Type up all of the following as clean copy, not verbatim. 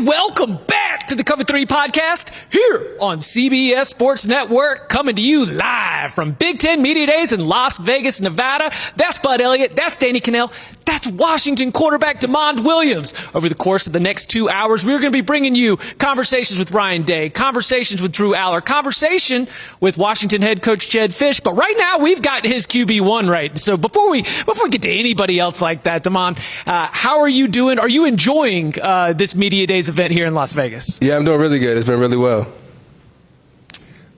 And welcome back to the Cover 3 podcast here on CBS Sports Network, coming to you live from Big Ten Media Days in Las Vegas, Nevada. That's Bud Elliott. That's Danny Kanell. That's Washington quarterback DeMond Williams. Over the course of the next 2 hours, we're going to be bringing you conversations with Ryan Day, conversations with Drew Allar, conversation with Washington head coach Jedd Fisch. But right now, we've got his QB1 right. So before we get to anybody else like that, DeMond, how are you doing? Are you enjoying this Media Days event here in Las Vegas? Yeah, I'm doing really good. It's been really well.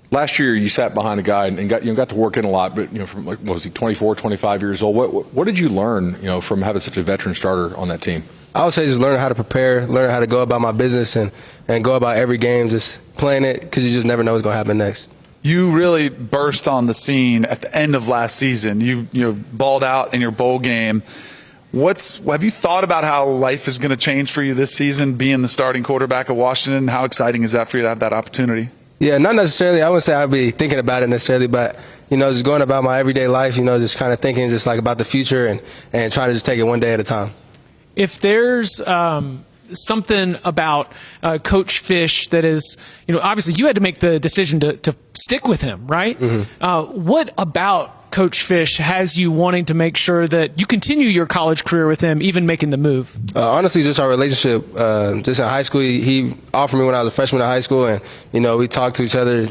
Last year, you sat behind a guy and got to work in a lot, but from what was he, 24, 25 years old? What did you learn, from having such a veteran starter on that team? I would say just learning how to prepare, learning how to go about my business, and go about every game, just playing it, because you just never know what's going to happen next. You really burst on the scene at the end of last season. You balled out in your bowl game. Have you thought about how life is going to change for you this season, being the starting quarterback of Washington? How exciting is that for you to have that opportunity? Yeah, not necessarily. I wouldn't say I'd be thinking about it necessarily, but, just going about my everyday life, just kind of thinking just like about the future and trying to just take it one day at a time. If there's something about Coach Fisch that is, obviously you had to make the decision to stick with him, right? Mm-hmm. What about Coach Fisch has you wanting to make sure that you continue your college career with him, even making the move? Honestly, just our relationship. Just in high school, he offered me when I was a freshman in high school, and we talked to each other,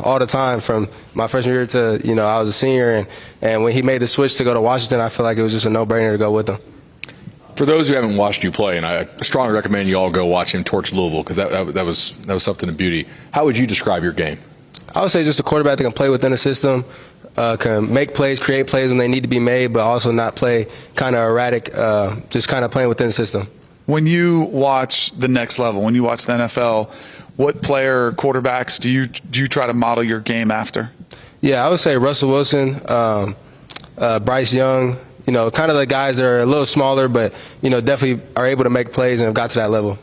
all the time from my freshman year to I was a senior, and when he made the switch to go to Washington, I feel like it was just a no-brainer to go with him. For those who haven't watched you play, and I strongly recommend you all go watch him torch Louisville, because that was something of beauty. How would you describe your game? I would say just a quarterback that can play within the system. Can make plays, create plays when they need to be made, but also not play kind of erratic, just kind of playing within the system. When you watch the next level, when you watch the NFL, what player or quarterbacks do you try to model your game after? Yeah, I would say Russell Wilson, Bryce Young, kind of the guys that are a little smaller, but, definitely are able to make plays and have got to that level.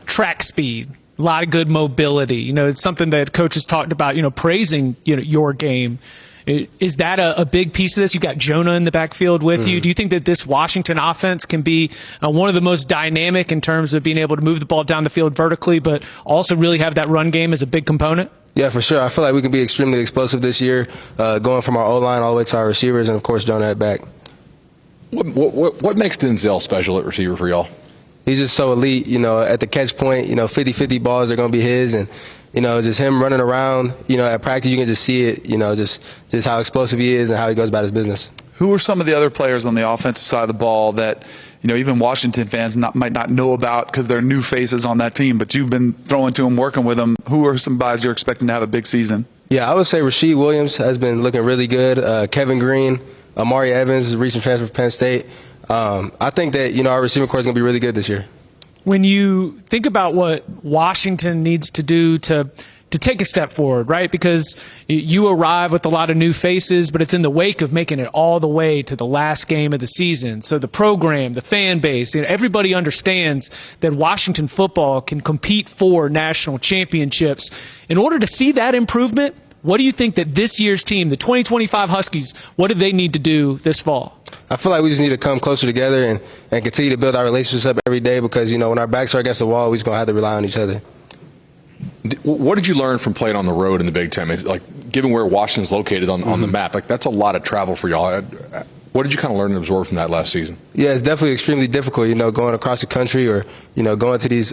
Track speed. A lot of good mobility. It's something that coaches talked about, praising, your game. Is that a big piece of this? You've got Jonah in the backfield with you. Do you think that this Washington offense can be one of the most dynamic in terms of being able to move the ball down the field vertically, but also really have that run game as a big component? Yeah, for sure. I feel like we can be extremely explosive this year, going from our O-line all the way to our receivers, and, of course, Jonah at back. What makes Denzel special at receiver for y'all? He's just so elite, at the catch point, 50-50 balls are going to be his, and, just him running around, at practice you can just see it, just how explosive he is and how he goes about his business. Who are some of the other players on the offensive side of the ball that, even Washington fans might not know about because they're new faces on that team, but you've been throwing to them, working with them? Who are some guys you're expecting to have a big season? Yeah, I would say Rasheed Williams has been looking really good. Kevin Green, Amari Evans is a recent transfer from Penn State. I think that, our receiving corps is going to be really good this year. When you think about what Washington needs to do to take a step forward, right? Because you arrive with a lot of new faces, but it's in the wake of making it all the way to the last game of the season. So the program, the fan base, everybody understands that Washington football can compete for national championships. In order to see that improvement, what do you think that this year's team, the 2025 Huskies, what do they need to do this fall? I feel like we just need to come closer together and continue to build our relationships up every day because, when our backs are against the wall, we're just going to have to rely on each other. What did you learn from playing on the road in the Big Ten? It's like, given where Washington's located on the map, that's a lot of travel for y'all. What did you kind of learn and absorb from that last season? Yeah, it's definitely extremely difficult, going across the country or, going to these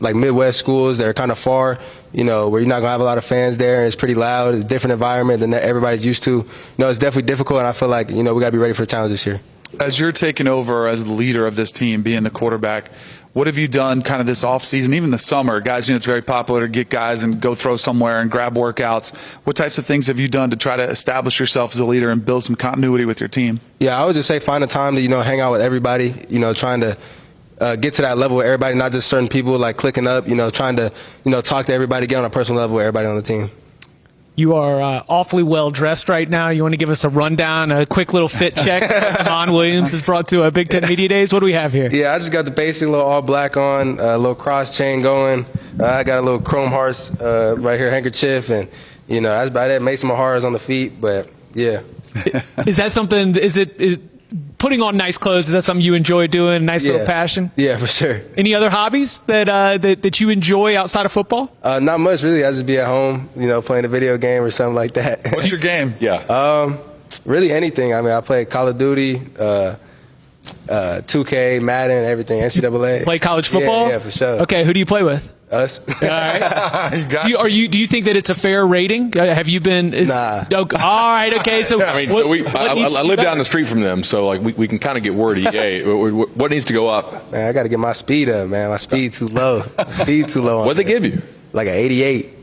Midwest schools that are kind of far, where you're not going to have a lot of fans there and it's pretty loud. It's a different environment than everybody's used to. It's definitely difficult, and I feel like, we got to be ready for the challenge this year. As you're taking over as the leader of this team, being the quarterback, what have you done kind of this offseason, even the summer? Guys, it's very popular to get guys and go throw somewhere and grab workouts. What types of things have you done to try to establish yourself as a leader and build some continuity with your team? Yeah, I would just say find a time to, hang out with everybody, trying to get to that level with everybody, not just certain people, like clicking up, trying to, talk to everybody, get on a personal level with everybody on the team. You are awfully well dressed right now. You want to give us a rundown, a quick little fit check? DeMond Williams is brought to Big Ten Media Days. What do we have here? Yeah, I just got the basic little all black on, a little cross chain going. I got a little chrome hearts right here, handkerchief, and that's about it. Made some hearts on the feet, but yeah. Is that something? Is it putting on nice clothes, is that something you enjoy doing? Nice little passion? Yeah, for sure. Any other hobbies that you enjoy outside of football? Not much, really. I just be at home, playing a video game or something like that. What's your game? Yeah. Really anything. I mean, I play Call of Duty, 2K, Madden, everything, NCAA. Play college football? Yeah, for sure. Okay, who do you play with? Us. All right. Do you think that it's a fair rating? Have you been? Nah. All right. Okay. So I live down the street from them, so like we can kind of get word of EA. What needs to go up? Man, I got to get my speed up, man. My speed too low. Speed too low. What'd they give you? Like an 88.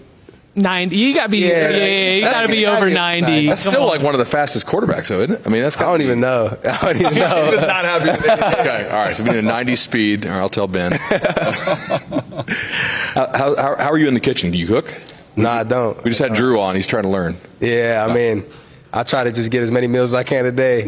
90. You gotta be. You gotta be over 90. That's still like one of the fastest quarterbacks, though, isn't it? I mean, that's. I don't even know. He's just not happy with it. Okay. All right. So we need a 90 speed, or I'll tell Ben. How are you in the kitchen? Do you cook? No, I don't. We just had Drew on. He's trying to learn. Yeah, I mean, I try to just get as many meals as I can a day.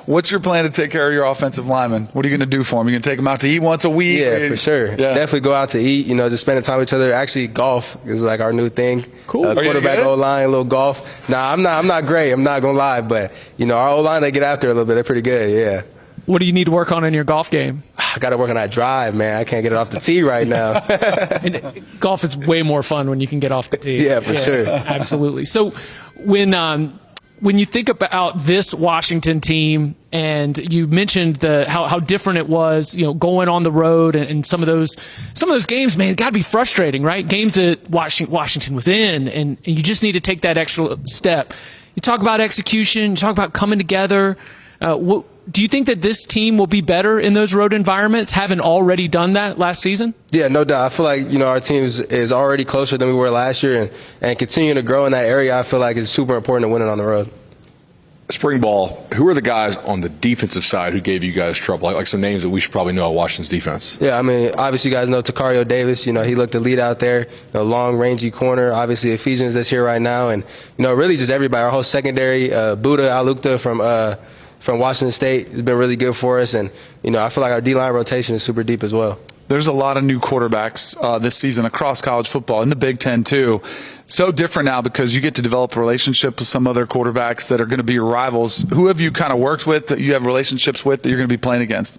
What's your plan to take care of your offensive linemen? What are you going to do for them? You going to take them out to eat once a week? Yeah, for sure. Yeah. Definitely go out to eat, just spending time with each other. Actually, golf is like our new thing. Cool. Quarterback, O-line, a little golf. Nah, I'm not great. I'm not going to lie. But, our O-line, they get after it a little bit. They're pretty good, yeah. What do you need to work on in your golf game? I got to work on that drive, man. I can't get it off the tee right now. And golf is way more fun when you can get off the tee. Yeah, for sure. Absolutely. So when you think about this Washington team, and you mentioned how different it was, going on the road and some of those games, man, it got to be frustrating, right? Games that Washington was in, and you just need to take that extra step. You talk about execution, you talk about coming together. Do you think that this team will be better in those road environments, having already done that last season? Yeah, no doubt. I feel like, our team is already closer than we were last year, and continuing to grow in that area, I feel like is super important to winning on the road. Spring ball, who are the guys on the defensive side who gave you guys trouble? Like some names that we should probably know on Washington's defense. Yeah, I mean, obviously you guys know Takario Davis. He looked the lead out there, long, rangy corner. Obviously Ephesians that's here right now. And, really just everybody. Our whole secondary, Buda Alukta from Washington State has been really good for us. And, I feel like our D-line rotation is super deep as well. There's a lot of new quarterbacks this season across college football, in the Big Ten too. So different now because you get to develop a relationship with some other quarterbacks that are going to be your rivals. Who have you kind of worked with that you have relationships with that you're going to be playing against?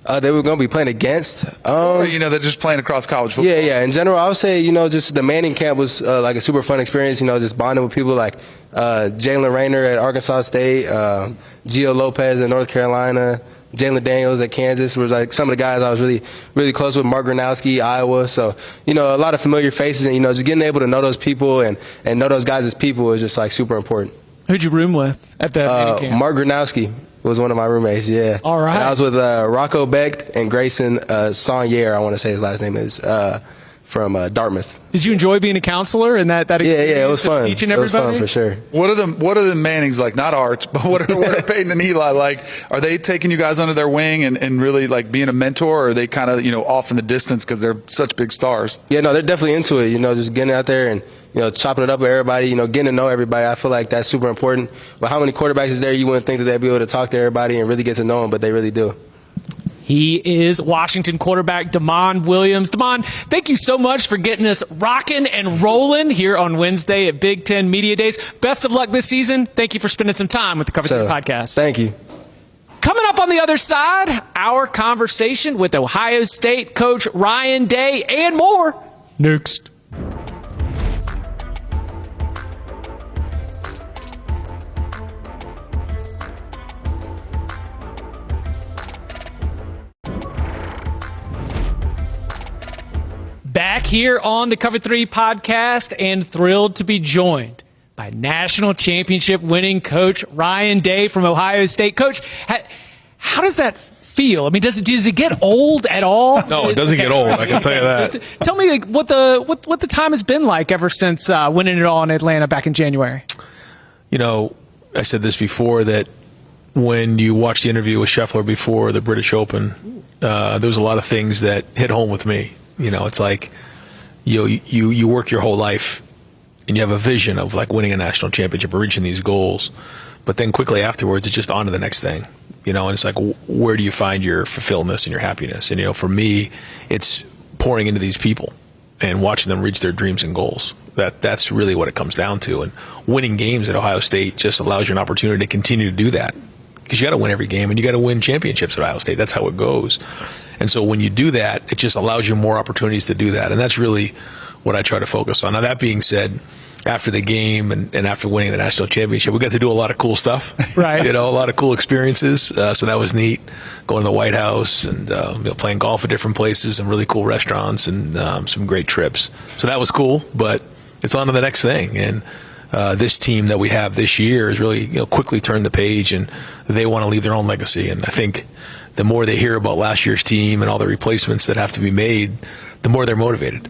They were going to be playing against. They're just playing across college football. Yeah. In general, I would say, just the Manning camp was like a super fun experience, just bonding with people like Jalen Rayner at Arkansas State, Gio Lopez at North Carolina, Jalen Daniels at Kansas was like some of the guys I was really, really close with. Mark Gronowski, Iowa. So, a lot of familiar faces, and, just getting able to know those people and know those guys as people is just like super important. Who'd you room with at that camp? Mark Gronowski was one of my roommates, yeah. All right. And I was with Rocco Becht and Grayson Saunier, I want to say his last name is, from Dartmouth. Did you enjoy being a counselor and that experience? Yeah, it was fun. Teaching everybody? It was fun for sure. What are the Mannings like? Not Arch, but what are Peyton and Eli like? Are they taking you guys under their wing and really like being a mentor, or are they kind of off in the distance because they're such big stars? Yeah, no, they're definitely into it. Just getting out there and chopping it up with everybody. Getting to know everybody. I feel like that's super important. But how many quarterbacks is there? You wouldn't think that they'd be able to talk to everybody and really get to know them, but they really do. He is Washington quarterback Damon Williams. Damon, thank you so much for getting us rocking and rolling here on Wednesday at Big Ten Media Days. Best of luck this season. Thank you for spending some time with the Cover 3 podcast. Thank you. Coming up on the other side, our conversation with Ohio State coach Ryan Day and more. Next. Back here on the Cover 3 podcast, and thrilled to be joined by national championship winning coach Ryan Day from Ohio State. Coach, how does that feel? I mean, does it get old at all? No, it doesn't get old. I can tell you that. Tell me what the time has been like ever since winning it all in Atlanta back in January. I said this before, that when you watch the interview with Scheffler before the British Open, there was a lot of things that hit home with me. It's like you work your whole life and you have a vision of like winning a national championship or reaching these goals, but then quickly afterwards it's just on to the next thing. And it's like, where do you find your fulfillment and your happiness? And for me, it's pouring into these people and watching them reach their dreams and goals. That's really what it comes down to. And winning games at Ohio State just allows you an opportunity to continue to do that. because you got to win every game and you got to win championships at Ohio State. That's how it goes. And so when you do that, it just allows you more opportunities to do that. And that's really what I try to focus on. Now, that being said, after the game and after winning the national championship, we got to do a lot of cool stuff. Right. A lot of cool experiences. So that was neat. Going to the White House and playing golf at different places and really cool restaurants and some great trips. So that was cool, but it's on to the next thing. And this team that we have this year has really quickly turned the page, and they want to leave their own legacy. And I think the more they hear about last year's team and all the replacements that have to be made, the more they're motivated.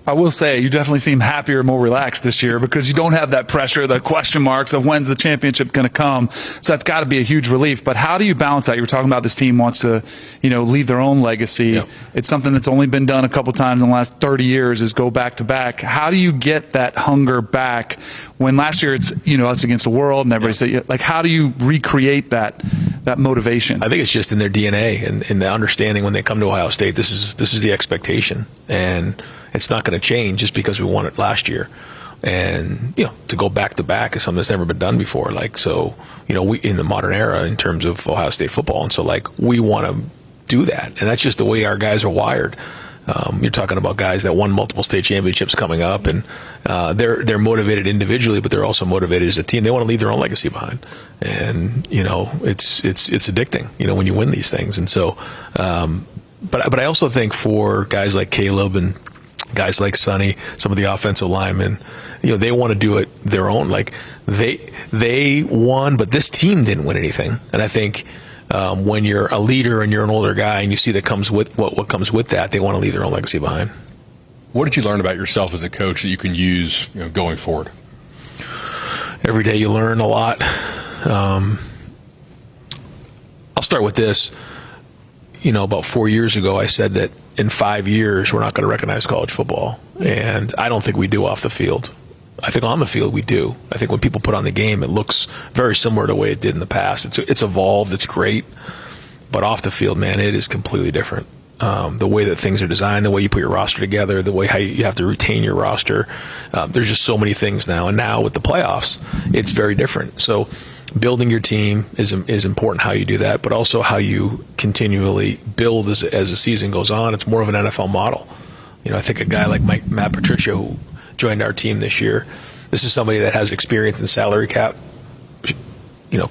I will say you definitely seem happier, more relaxed this year because you don't have that pressure, the question marks of when's the championship going to come. So that's got to be a huge relief. But how do you balance that? You were talking about this team wants to, leave their own legacy. Yep. It's something that's only been done a couple times in the last 30 years is go back to back. How do you get that hunger back when last year it's, us against the world and everybody said, like, how do you recreate that motivation? I think it's just in their DNA and in the understanding when they come to Ohio State, this is the expectation. And it's not going to change just because we won it last year. And, to go back to back is something that's never been done before. We in the modern era in terms of Ohio State football. And so, we want to do that. And that's just the way our guys are wired. You're talking about guys that won multiple state championships coming up, and they're motivated individually, but they're also motivated as a team. They want to leave their own legacy behind. And, it's addicting, when you win these things. And so, but I also think for guys like Caleb and guys like Sonny, some of the offensive linemen, they want to do it their own. They won, but this team didn't win anything. And I think when you're a leader and you're an older guy and you see that comes with what comes with that, they want to leave their own legacy behind. What did you learn about yourself as a coach that you can use going forward? Every day you learn a lot. I'll start with this. About 4 years ago, I said that in 5 years, we're not going to recognize college football. And I don't think we do off the field. I think on the field we do. I think when people put on the game, it looks very similar to the way it did in the past. It's evolved. It's great. But off the field, man, it is completely different. The way that things are designed, the way you put your roster together, the way how you have to retain your roster. There's just so many things now. And now with the playoffs, it's very different. So building your team is important, how you do that, but also how you continually build as the season goes on. It's more of an NFL model. I think a guy like Matt Patricia, who joined our team this year, this is somebody that has experience in salary cap,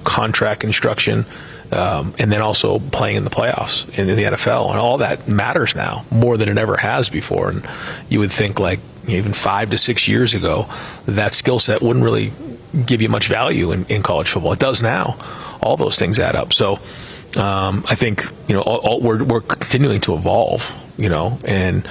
contract construction, and then also playing in the playoffs in the NFL. And all that matters now more than it ever has before. And you would think even 5 to 6 years ago, that skill set wouldn't really give you much value in college football. It does now. All those things add up. So I think we're continuing to evolve, and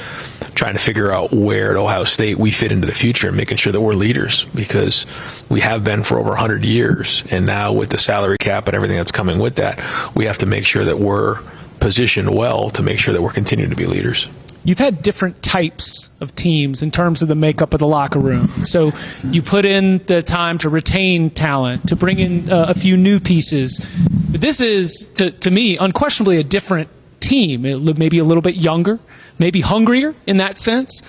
trying to figure out where at Ohio State we fit into the future and making sure that we're leaders, because we have been for over 100 years. And now with the salary cap and everything that's coming with that, we have to make sure that we're positioned well to make sure that we're continuing to be leaders. You've had different types of teams in terms of the makeup of the locker room. So you put in the time to retain talent, to bring in a few new pieces. But this is, to me, unquestionably a different team. Maybe a little bit younger, maybe hungrier in that sense.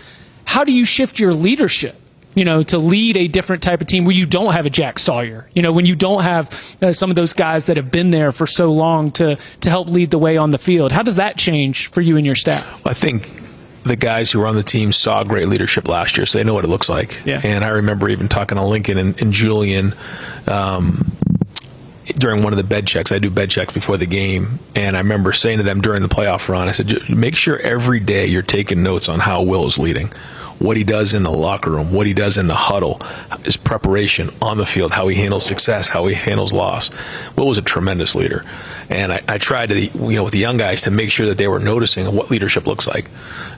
How do you shift your leadership, to lead a different type of team where you don't have a Jack Sawyer, when you don't have some of those guys that have been there for so long to help lead the way on the field? How does that change for you and your staff? I think the guys who were on the team saw great leadership last year, so they know what it looks like. Yeah. And I remember even talking to Lincoln and Julian during one of the bed checks. I do bed checks before the game, and I remember saying to them during the playoff run, I said, make sure every day you're taking notes on how Will is leading, what he does in the locker room, what he does in the huddle, his preparation on the field, how he handles success, how he handles loss. Will was a tremendous leader. And I tried to, with the young guys, to make sure that they were noticing what leadership looks like.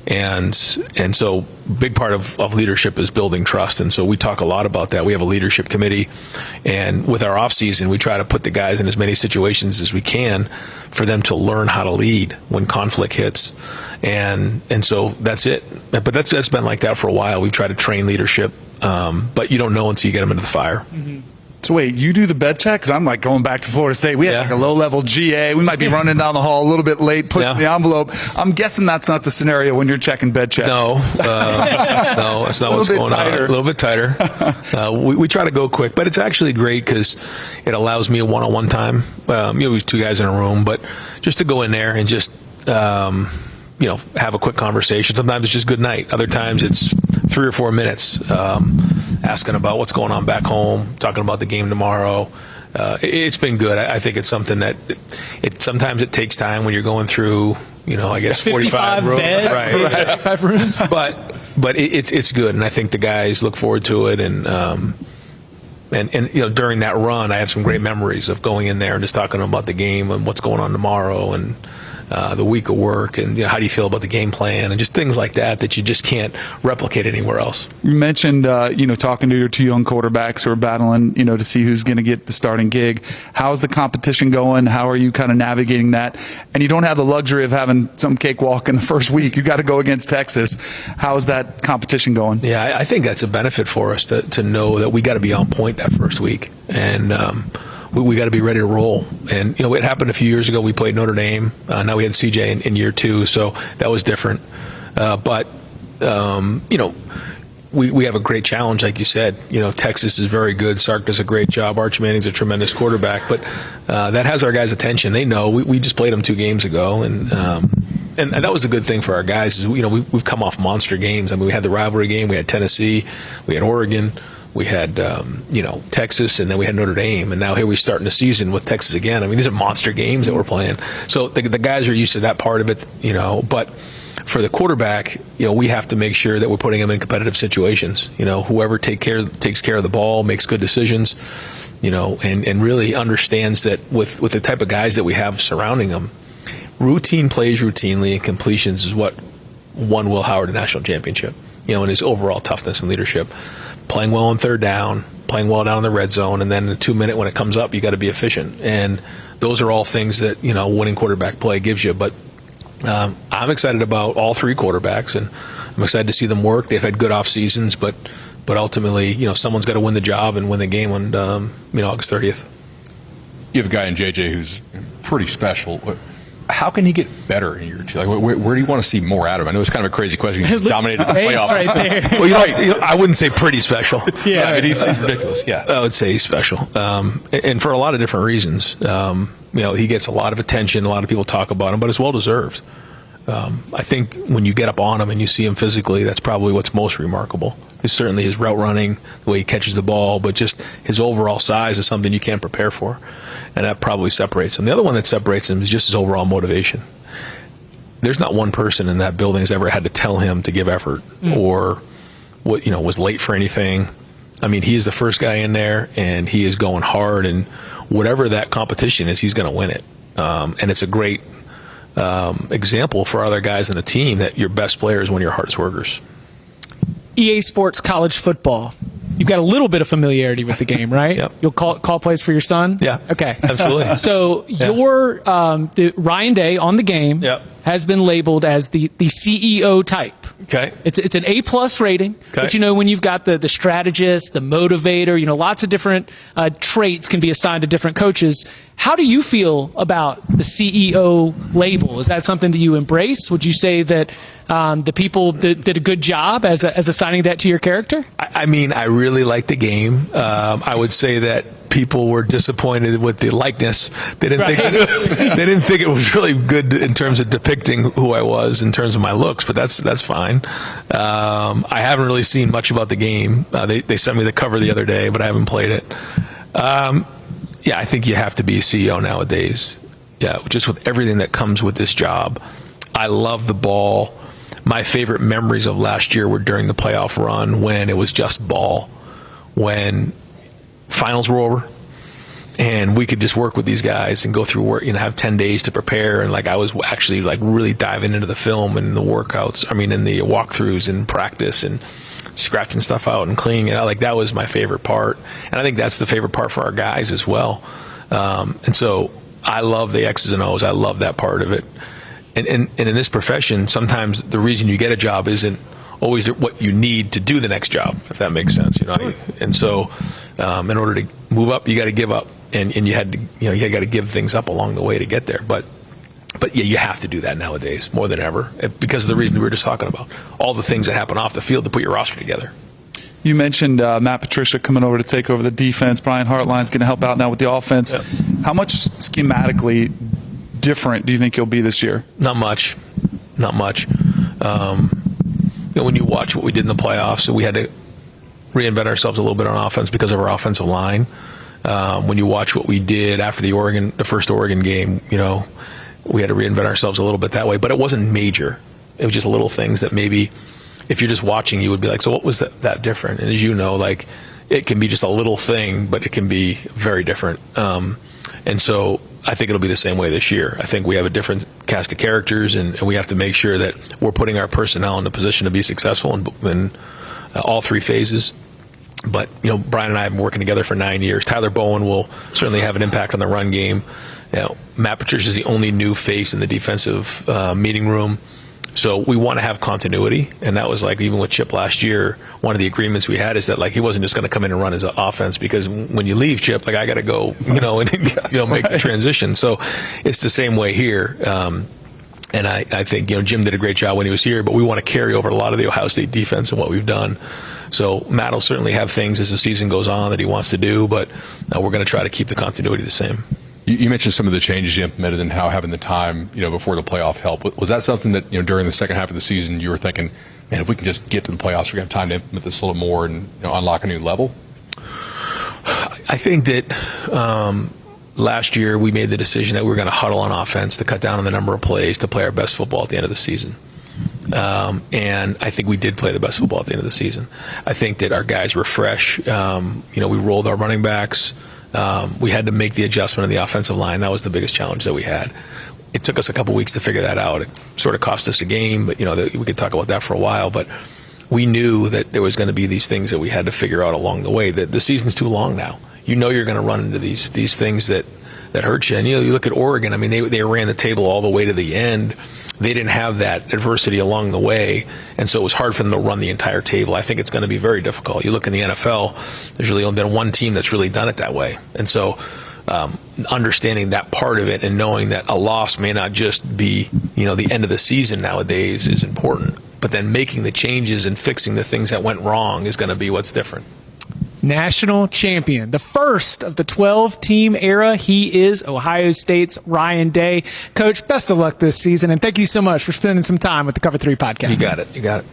And so big part of leadership is building trust. And so we talk a lot about that. We have a leadership committee, and with our off season, we try to put the guys in as many situations as we can for them to learn how to lead when conflict hits. And so that's it. But that's been like that for a while. We've tried to train leadership, but you don't know until you get them into the fire. Mm-hmm. So wait, you do the bed check? Because I'm like going back to Florida State. We had like a low-level GA. We might be running down the hall a little bit late, pushing the envelope. I'm guessing that's not the scenario when you're checking bed check. No, no, that's not what's going on. A little bit tighter. We try to go quick, but it's actually great because it allows me a one-on-one time. There's two guys in a room, but just to go in there and just have a quick conversation. Sometimes it's just good night. Other times it's 3 or 4 minutes, asking about what's going on back home, talking about the game tomorrow. It's been good. I think it's something that sometimes it takes time when you're going through, I guess 45 rooms, beds, 55 rooms. But it's good, and I think the guys look forward to it. And during that run, I have some great memories of going in there and just talking about the game and what's going on tomorrow and the week of work, and how do you feel about the game plan, and just things like that you just can't replicate anywhere else. You mentioned talking to your two young quarterbacks who are battling to see who's going to get the starting gig. How's the competition going? How are you kind of navigating that? And you don't have the luxury of having some cakewalk in the first week. You got to go against Texas. How's that competition going? Yeah, I think that's a benefit for us to know that we got to be on point that first week, and we got to be ready to roll. And it happened a few years ago. We played Notre Dame. Now we had CJ in year 2, so that was different. But we have a great challenge, like you said. Texas is very good. Sark does a great job. Arch Manning's a tremendous quarterback. But that has our guys' attention. They know we just played them 2 games ago, and that was a good thing for our guys. Is we've come off monster games. I mean, we had the rivalry game. We had Tennessee. We had Oregon. We had, Texas, and then we had Notre Dame, and now here we start in the season with Texas again. I mean, these are monster games that we're playing. So the guys are used to that part of it, But for the quarterback, we have to make sure that we're putting him in competitive situations. Whoever takes care of the ball, makes good decisions, and really understands that with the type of guys that we have surrounding them, routine plays routinely and completions is what won Will Howard a national championship. And his overall toughness and leadership. Playing well on third down, playing well down in the red zone, and then in the 2-minute when it comes up, you got to be efficient. And those are all things that winning quarterback play gives you. But I'm excited about all 3 quarterbacks, and I'm excited to see them work. They've had good off seasons, but ultimately, someone's got to win the job and win the game on August 30th. You have a guy in JJ who's pretty special. How can he get better in year 2? Like, where do you want to see more out of him? I know it's kind of a crazy question. He's dominated the playoffs. Right there. Well, I wouldn't say pretty special. Yeah, he's ridiculous. Yeah, I would say he's special, and for a lot of different reasons. He gets a lot of attention. A lot of people talk about him, but it's well deserved. I think when you get up on him and you see him physically, that's probably what's most remarkable. It's certainly his route running, the way he catches the ball, but just his overall size is something you can't prepare for. And that probably separates him. The other one that separates him is just his overall motivation. There's not one person in that building has ever had to tell him to give effort or was late for anything. I mean, he is the first guy in there, and he is going hard, and whatever that competition is, he's going to win it. And it's a great example for other guys in the team that your best players when your hardest workers. EA Sports College Football. You've got a little bit of familiarity with the game, right? Yep. You'll call plays for your son? Yeah. Okay. Absolutely. So your Ryan Day on the game has been labeled as the CEO type. Okay. It's an A+ rating. Okay. But when you've got the strategist, the motivator, lots of different traits can be assigned to different coaches. How do you feel about the CEO label? Is that something that you embrace? Would you say that the people did a good job as assigning that to your character? I mean, I really like the game. I would say that people were disappointed with the likeness. They didn't think it was really good in terms of depicting who I was in terms of my looks, but that's fine. I haven't really seen much about the game. They sent me the cover the other day, but I haven't played it. Yeah, I think you have to be a CEO nowadays. Yeah, just with everything that comes with this job. I love the ball. My favorite memories of last year were during the playoff run when it was just ball, when finals were over and we could just work with these guys and go through work, have 10 days to prepare. And I was actually really diving into the film and the workouts, in the walkthroughs and practice and scratching stuff out and cleaning it out. That was my favorite part. And I think that's the favorite part for our guys as well. And so I love the X's and O's. I love that part of it. And in this profession, sometimes the reason you get a job isn't always what you need to do the next job, if that makes sense. Sure. And so In order to move up, you got to give up, and you had to, you got to give things up along the way to get there. But yeah, you have to do that nowadays more than ever because of the reason we were just talking about. All the things that happen off the field to put your roster together. You mentioned Matt Patricia coming over to take over the defense. Brian Hartline's going to help out now with the offense. Yep. How much schematically different do you think you'll be this year? Not much. When you watch what we did in the playoffs, so we had to reinvent ourselves a little bit on offense because of our offensive line. When you watch what we did after the first Oregon game, we had to reinvent ourselves a little bit that way. But it wasn't major. It was just little things that maybe, if you're just watching, you would be like, so what was that different? And as you know, like, it can be just a little thing, but it can be very different. And so I think it'll be the same way this year. I think we have a different cast of characters, and we have to make sure that we're putting our personnel in a position to be successful in all three phases. But, Brian and I have been working together for 9 years. Tyler Bowen will certainly have an impact on the run game. Matt Patricia is the only new face in the defensive meeting room. So we want to have continuity, and that was like even with Chip last year, one of the agreements we had is that like he wasn't just going to come in and run his offense, because when you leave, Chip, like I got to go, and make the transition. So it's the same way here. And I think Jim did a great job when he was here, but we want to carry over a lot of the Ohio State defense and what we've done. So Matt will certainly have things as the season goes on that he wants to do, but we're going to try to keep the continuity the same. You mentioned some of the changes you implemented and how having the time, before the playoff helped. Was that something that, during the second half of the season you were thinking, man, if we can just get to the playoffs, we're going to have time to implement this a little more and unlock a new level? I think that last year we made the decision that we were going to huddle on offense to cut down on the number of plays to play our best football at the end of the season. And I think we did play the best football at the end of the season. I think that our guys were fresh. We rolled our running backs. We had to make the adjustment in the offensive line. That was the biggest challenge that we had. It took us a couple weeks to figure that out. It sort of cost us a game, but we could talk about that for a while. But we knew that there was going to be these things that we had to figure out along the way. That the season's too long now. You're going to run into these things that hurt you. And you look at Oregon. I mean, they ran the table all the way to the end. They didn't have that adversity along the way, and so it was hard for them to run the entire table. I think it's going to be very difficult. You look in the NFL, there's really only been one team that's really done it that way. And so understanding that part of it and knowing that a loss may not just be, the end of the season nowadays is important. But then making the changes and fixing the things that went wrong is going to be what's different. National champion, the first of the 12-team era. He is Ohio State's Ryan Day. Coach, best of luck this season, and thank you so much for spending some time with the Cover 3 podcast. You got it.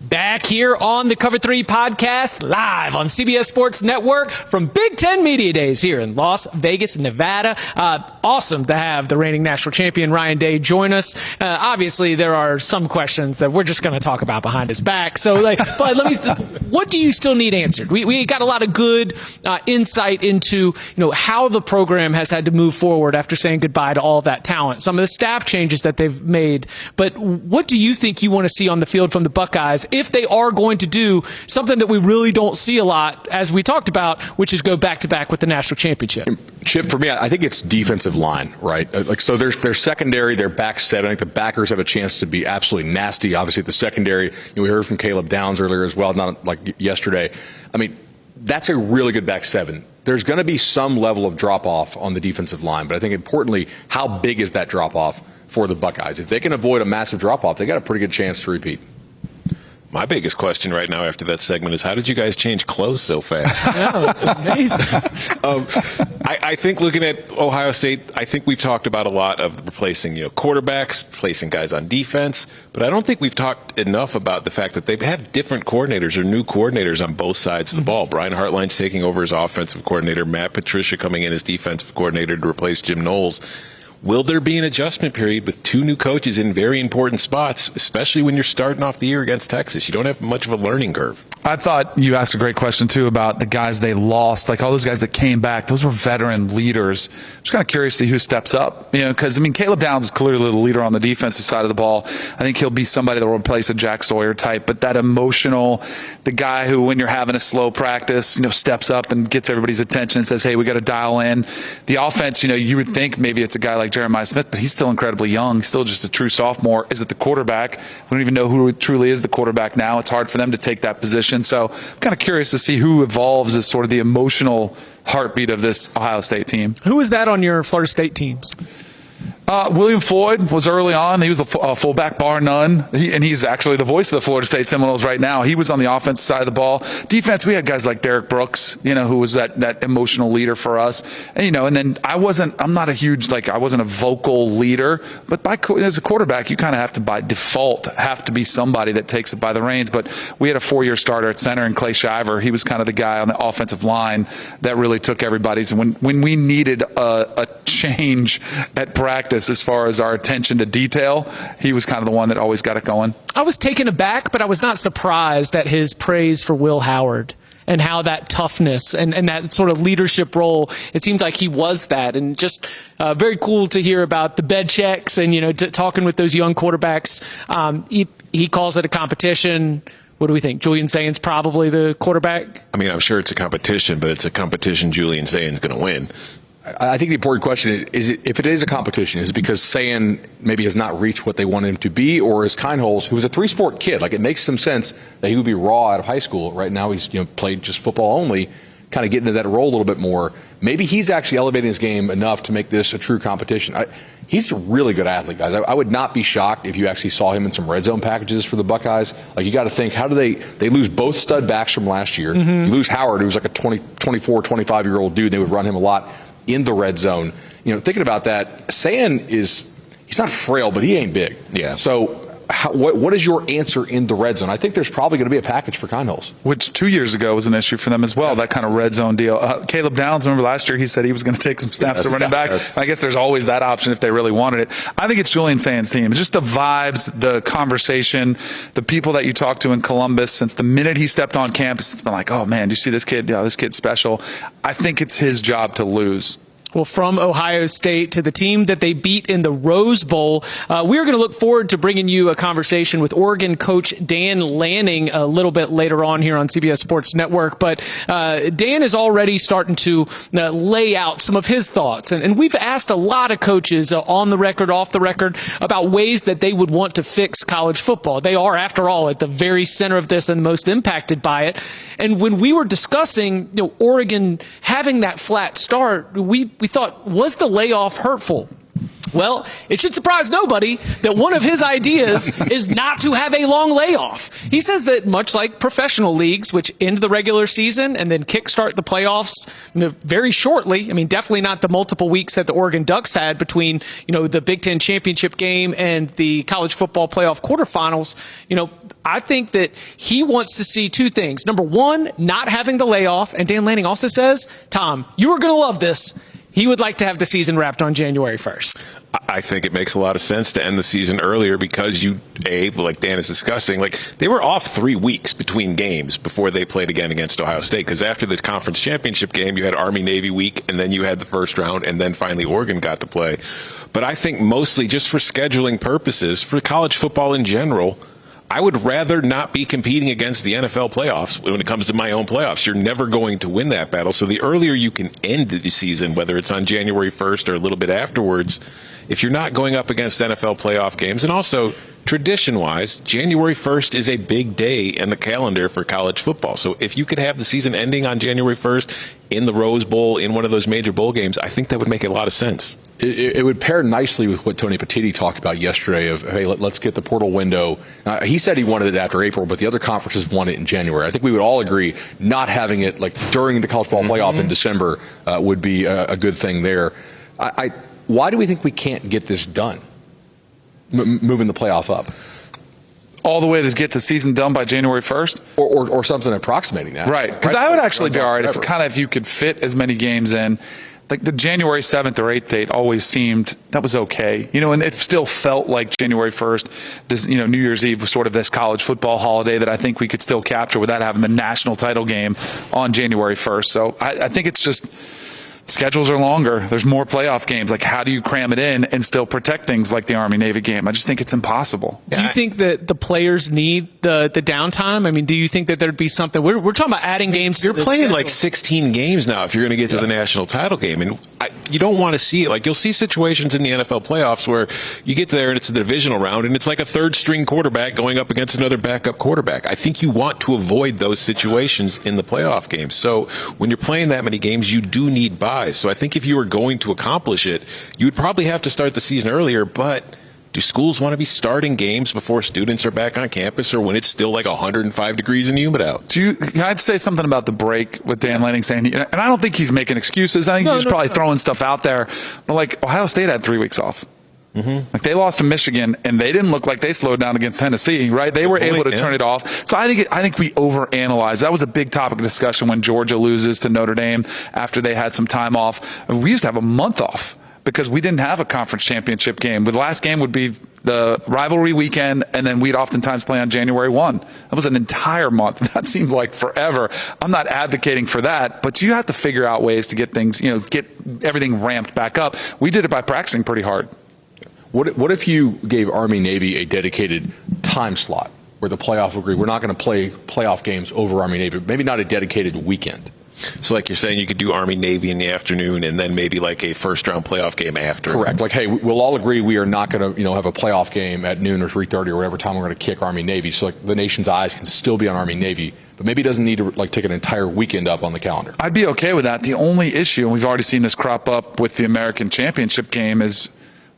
Back here on the Cover 3 podcast, live on CBS Sports Network from Big Ten Media Days here in Las Vegas, Nevada. Awesome to have the reigning national champion Ryan Day join us. Obviously, there are some questions that we're just going to talk about behind his back. So, but let me. What do you still need answered? We got a lot of good insight into how the program has had to move forward after saying goodbye to all of that talent. Some of the staff changes that they've made. But what do you think you want to see on the field from the Buckeyes if they are going to do something that we really don't see a lot, as we talked about, which is go back-to-back with the national championship? Chip, for me, I think it's defensive line, right? So their secondary, their back seven. I think the backers have a chance to be absolutely nasty. Obviously, the secondary, we heard from Caleb Downs earlier as well, not like yesterday. I mean, that's a really good back seven. There's going to be some level of drop-off on the defensive line, but I think importantly, how big is that drop-off for the Buckeyes? If they can avoid a massive drop-off, they got a pretty good chance to repeat. My biggest question right now after that segment is, how did you guys change clothes so fast? It's amazing. I think looking at Ohio State, I think we've talked about a lot of replacing, quarterbacks, replacing guys on defense, but I don't think we've talked enough about the fact that they've had different coordinators or new coordinators on both sides of the ball. Brian Hartline's taking over as offensive coordinator, Matt Patricia coming in as defensive coordinator to replace Jim Knowles. Will there be an adjustment period with two new coaches in very important spots, especially when you're starting off the year against Texas? You don't have much of a learning curve. I thought you asked a great question, too, about the guys they lost, like all those guys that came back. Those were veteran leaders. I'm just kind of curious to see who steps up, because, Caleb Downs is clearly the leader on the defensive side of the ball. I think he'll be somebody that will replace a Jack Sawyer type, but that emotional, the guy who, when you're having a slow practice, steps up and gets everybody's attention and says, hey, we got to dial in. The offense, you would think maybe it's a guy like Jeremiah Smith, but he's still incredibly young. He's still just a true sophomore. Is it the quarterback? We don't even know who truly is the quarterback now. It's hard for them to take that position. So I'm kind of curious to see who evolves as sort of the emotional heartbeat of this Ohio State team. Who is that on your Florida State teams? William Floyd was early on. He was a fullback, bar none. And he's actually the voice of the Florida State Seminoles right now. He was on the offensive side of the ball. Defense, we had guys like Derek Brooks, who was that emotional leader for us. And, and then I wasn't a vocal leader, but as a quarterback, you kind of have to, by default, have to be somebody that takes it by the reins. But we had a 4-year starter at center in Clay Shiver. He was kind of the guy on the offensive line that really took everybody's. And when we needed a change at practice, as far as our attention to detail, he was kind of the one that always got it going. I was taken aback, but I was not surprised at his praise for Will Howard and how that toughness and that sort of leadership role, it seems like he was that. And just very cool to hear about the bed checks and, talking with those young quarterbacks. He calls it a competition. What do we think? Julian Saint's probably the quarterback? I'm sure it's a competition, but it's a competition Julian Saint's going to win. I think the important question is if it is a competition, is it because Sayin maybe has not reached what they wanted him to be, or is Kanell, who's a 3-sport kid, like it makes some sense that he would be raw out of high school. Right now he's played just football only, kind of getting into that role a little bit more. Maybe he's actually elevating his game enough to make this a true competition. He's a really good athlete, guys. I would not be shocked if you actually saw him in some red zone packages for the Buckeyes. Like, you got to think, how do they lose both stud backs from last year? You lose Howard, who was like a 24, 25-year-old dude. They would run him a lot in the red zone. Thinking about that, Sayin he's not frail, but he ain't big. Yeah. So what is your answer in the red zone? I think there's probably going to be a package for Kanell, which 2 years ago was an issue for them as well. That kind of red zone deal. Caleb Downs, remember last year, he said he was going to take some snaps to running back. I guess there's always that option if they really wanted it. I think it's Julian Saint's team. It's just the vibes, the conversation, the people that you talk to in Columbus. Since the minute he stepped on campus, it's been like, oh man, do you see this kid? Yeah, this kid's special. I think it's his job to lose. Well, from Ohio State to the team that they beat in the Rose Bowl, we're going to look forward to bringing you a conversation with Oregon coach Dan Lanning a little bit later on here on CBS Sports Network. But Dan is already starting to lay out some of his thoughts. And we've asked a lot of coaches on the record, off the record, about ways that they would want to fix college football. They are, after all, at the very center of this and most impacted by it. And when we were discussing Oregon having that flat start, we thought, was the layoff hurtful? Well, it should surprise nobody that one of his ideas is not to have a long layoff. He says that much like professional leagues, which end the regular season and then kickstart the playoffs very shortly, definitely not the multiple weeks that the Oregon Ducks had between, the Big Ten championship game and the college football playoff quarterfinals. I think that he wants to see two things. Number one, not having the layoff. And Dan Lanning also says, Tom, you are going to love this. He would like to have the season wrapped on January 1st. I think it makes a lot of sense to end the season earlier because like Dan is discussing, they were off 3 weeks between games before they played again against Ohio State. Because after the conference championship game, you had Army-Navy week, and then you had the first round, and then finally Oregon got to play. But I think mostly just for scheduling purposes, for college football in general, I would rather not be competing against the NFL playoffs when it comes to my own playoffs. You're never going to win that battle. So the earlier you can end the season, whether it's on January 1st or a little bit afterwards, if you're not going up against NFL playoff games, and also tradition-wise, January 1st is a big day in the calendar for college football. So if you could have the season ending on January 1st in the Rose Bowl, in one of those major bowl games, I think that would make a lot of sense. It would pair nicely with what Tony Petitti talked about yesterday of, hey, let's get the portal window. He said he wanted it after April, but the other conferences want it in January. I think we would all agree not having it during the college football playoff in December would be a good thing there. Why do we think we can't get this done, moving the playoff up? All the way to get the season done by January 1st? Or something approximating that. Right, because I would actually be all right if you could fit as many games in. like the January 7th or 8th date always seemed that was okay, and it still felt like January 1st, New Year's Eve was sort of this college football holiday that I think we could still capture without having the national title game on January 1st. So I think it's just schedules are longer. There's more playoff games. Like, how do you cram it in and still protect things like the Army-Navy game? I just think it's impossible. Do you think that the players need the downtime? I mean, do you think that there'd be something? We're talking about adding games. You're playing like 16 games now if you're going to get to the national title game. And you don't want to see it. Like, you'll see situations in the NFL playoffs where you get there and it's the divisional round and it's like a third-string quarterback going up against another backup quarterback. I think you want to avoid those situations in the playoff games. So when you're playing that many games, you do need buys. So I think if you were going to accomplish it, you would probably have to start the season earlier. But do schools want to be starting games before students are back on campus or when it's still like 105 degrees and humid out? Can I just say something about the break with Dan Lanning saying, and I don't think he's making excuses. I think he's probably throwing stuff out there. But like, Ohio State had 3 weeks off. Like, they lost to Michigan, and they didn't look like they slowed down against Tennessee, right? They were able to turn it off. So I think we overanalyze. That was a big topic of discussion when Georgia loses to Notre Dame after they had some time off. And we used to have a month off because we didn't have a conference championship game. The last game would be the rivalry weekend, and then we'd oftentimes play on January 1. That was an entire month. That seemed like forever. I'm not advocating for that, but you have to figure out ways to get things, get everything ramped back up. We did it by practicing pretty hard. What if you gave Army-Navy a dedicated time slot where the playoff agreed we're not going to play playoff games over Army-Navy, maybe not a dedicated weekend? So like you're saying, you could do Army-Navy in the afternoon and then maybe like a first-round playoff game after. Correct. Like, hey, we'll all agree we are not going to have a playoff game at noon or 3:30 or whatever time we're going to kick Army-Navy. So like the nation's eyes can still be on Army-Navy, but maybe it doesn't need to like take an entire weekend up on the calendar. I'd be okay with that. The only issue, and we've already seen this crop up with the American Championship game, is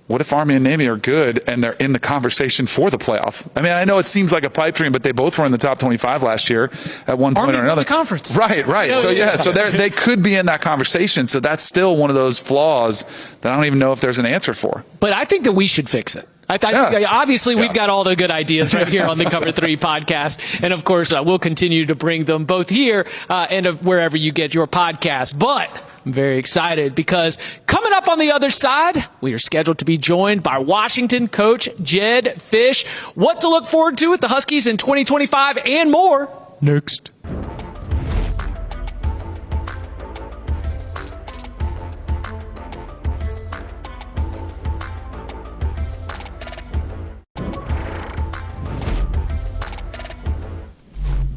what if Army and Navy are good and they're in the conversation for the playoff? I mean, I know it seems like a pipe dream, but they both were in the top 25 last year at one point or another. Conference. Right. So they could be in that conversation. So that's still one of those flaws that I don't even know if there's an answer for. But I think that we should fix it. Obviously, we've got all the good ideas right here on the Cover 3 podcast. And, of course, we'll continue to bring them both here and wherever you get your podcast. But I'm very excited because coming up on the other side, we are scheduled to be joined by Washington coach Jedd Fisch. What to look forward to with the Huskies in 2025 and more next.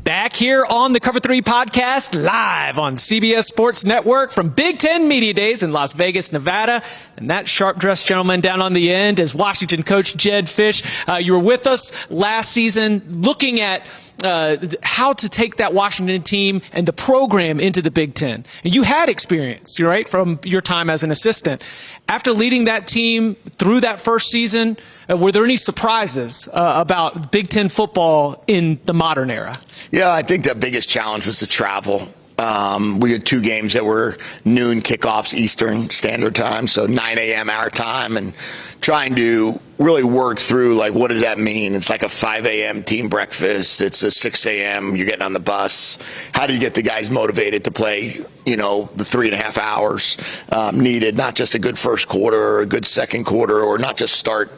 Back here on the Cover 3 podcast, live on CBS Sports Network from Big Ten Media Days in Las Vegas, Nevada. And that sharp-dressed gentleman down on the end is Washington coach Jedd Fisch. You were with us last season looking at how to take that Washington team and the program into the Big Ten. And you had experience, right, from your time as an assistant. After leading that team through that first season, were there any surprises about Big Ten football in the modern era? Yeah, I think the biggest challenge was the travel. We had 2 games that were noon kickoffs Eastern Standard Time, so 9 a.m. our time, and trying to really work through, like, what does that mean? It's like a 5 a.m. team breakfast. It's a 6 a.m. You're getting on the bus. How do you get the guys motivated to play, the 3.5 hours needed, not just a good first quarter or a good second quarter, or not just start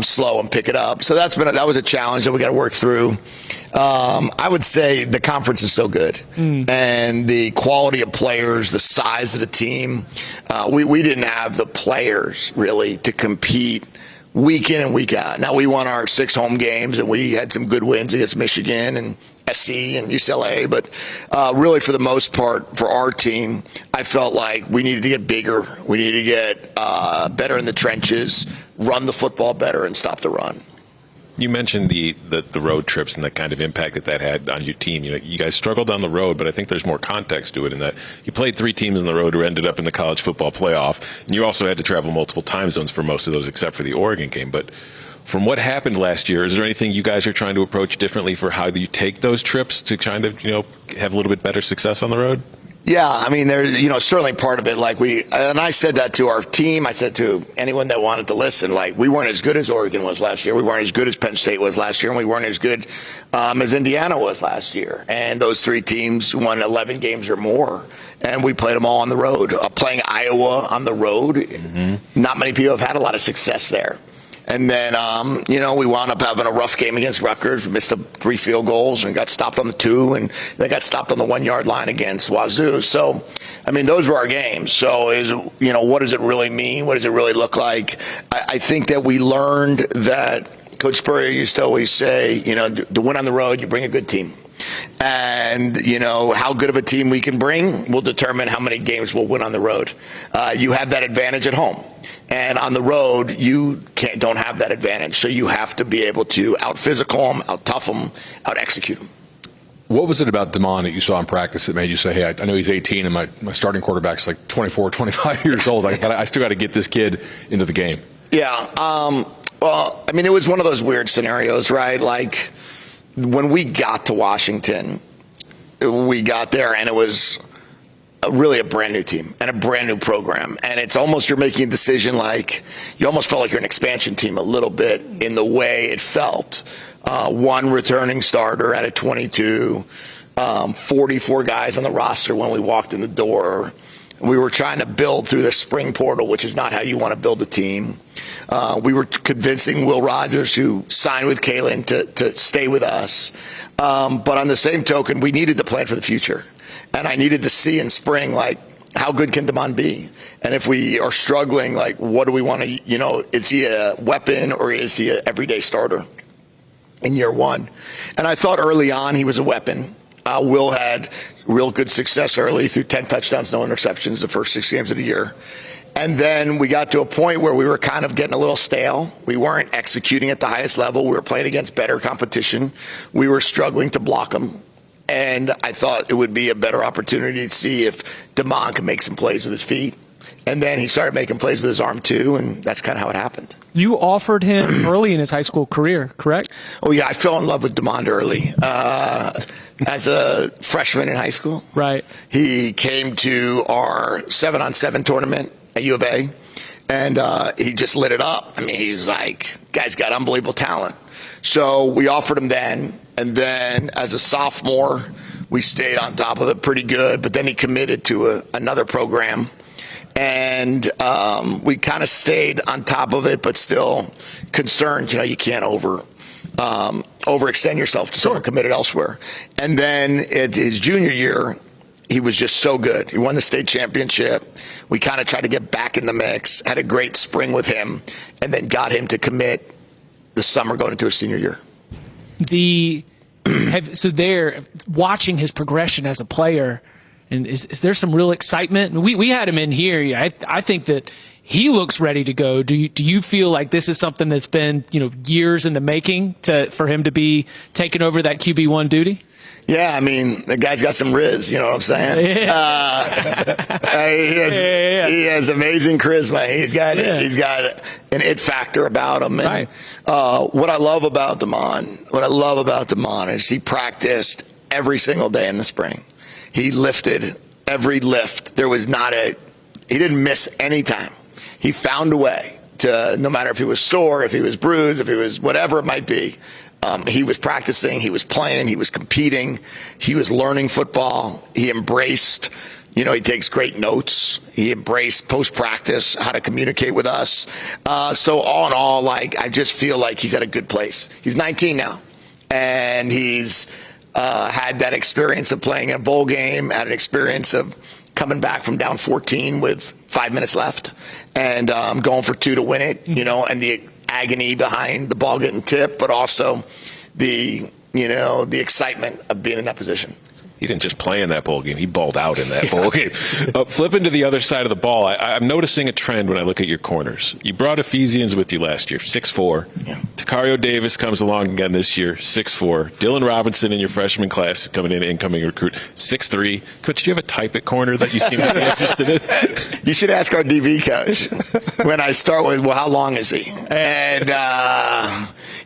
slow and pick it up. So that was a challenge that we got to work through. I would say the conference is so good, and the quality of players, the size of the team. We didn't have the players really to compete week in and week out. Now, we won our 6 home games, and we had some good wins against Michigan and SC and UCLA, but really for the most part, for our team, I felt like we needed to get bigger. We needed to get better in the trenches, run the football better, and stop the run. You mentioned the road trips and the kind of impact that had on your team. You guys struggled on the road, but I think there's more context to it in that you played 3 teams on the road who ended up in the college football playoff, and you also had to travel multiple time zones for most of those except for the Oregon game. But from what happened last year, is there anything you guys are trying to approach differently for how you take those trips to kind of, have a little bit better success on the road? Yeah, I mean, there's, certainly part of it. And I said that to our team. I said to anyone that wanted to listen, we weren't as good as Oregon was last year. We weren't as good as Penn State was last year. And we weren't as good as Indiana was last year. And those three teams won 11 games or more. And we played them all on the road. Playing Iowa on the road, not many people have had a lot of success there. And then, we wound up having a rough game against Rutgers. We missed 3 field goals and got stopped on the 2, and they got stopped on the 1-yard line against Wazoo. So, I mean, those were our games. So, what does it really mean? What does it really look like? I think that we learned that Coach Spurrier used to always say, to win on the road, you bring a good team. And, how good of a team we can bring will determine how many games we'll win on the road. You have that advantage at home. And on the road, you don't have that advantage. So you have to be able to out-physical them, out-tough them, out-execute them. What was it about Damon that you saw in practice that made you say, hey, I know he's 18 and my starting quarterback's 24, 25 years old. I still got to get this kid into the game? Yeah. Well, I mean, it was one of those weird scenarios, right? When we got to Washington, we got there and it was really a brand new team and a brand new program. And it's almost, you're making a decision you almost felt like you're an expansion team a little bit in the way it felt. One returning starter out of 22, 44 guys on the roster when we walked in the door. We were trying to build through the spring portal, which is not how you want to build a team. We were convincing Will Rogers, who signed with Kalen, to stay with us. But on the same token, we needed to plan for the future. And I needed to see in spring, how good can Damon be? And if we are struggling, what do we want to, is he a weapon or is he an everyday starter in year one? And I thought early on he was a weapon. Will had real good success early through 10 touchdowns, no interceptions the first 6 games of the year. And then we got to a point where we were kind of getting a little stale. We weren't executing at the highest level. We were playing against better competition. We were struggling to block them. And I thought it would be a better opportunity to see if Damon could make some plays with his feet. And then he started making plays with his arm too, and that's kind of how it happened. You offered him early in his high school career, correct? Oh, yeah, I fell in love with Damon early. As a freshman in high school. Right. He came to our 7-on-7 tournament at U of A, and he just lit it up. I mean, he's guy's got unbelievable talent. So we offered him then, and then as a sophomore, we stayed on top of it pretty good, but then he committed to another program. And we kind of stayed on top of it, but still concerned. You can't overextend yourself to someone committed elsewhere. And then at his junior year, he was just so good. He won the state championship. We kind of tried to get back in the mix, had a great spring with him, and then got him to commit the summer going into his senior year. So they're watching his progression as a player. And is there some real excitement? We had him in here. I think that he looks ready to go. Do you feel like this is something that's been years in the making for him to be taking over that QB1 duty? Yeah, I mean, the guy's got some riz, you know what I'm saying? Yeah. He has amazing charisma. He's got an it factor about him. And, right. What I love about Damon is he practiced every single day in the spring. He lifted every lift. He didn't miss any time. He found a way to, no matter if he was sore, if he was bruised, if he was whatever it might be. He was practicing, he was playing, he was competing, he was learning football. He embraced, he takes great notes. He embraced post-practice, how to communicate with us. So all in all, I just feel like he's at a good place. He's 19 now, and he's had that experience of playing a bowl game, had an experience of coming back from down 14 with 5 minutes left and going for 2 to win it, and the agony behind the ball getting tipped, but also the excitement of being in that position. He didn't just play in that bowl game. He balled out in that bowl game. Flipping to the other side of the ball, I'm noticing a trend when I look at your corners. You brought Ephesians with you last year, 6'4". Yeah. Takario Davis comes along again this year, 6'4". Dylan Robinson in your freshman class, coming in, incoming recruit, 6'3". Coach, do you have a type at corner that you seem to be interested in? You should ask our DB coach when I start with, well, how long is he? And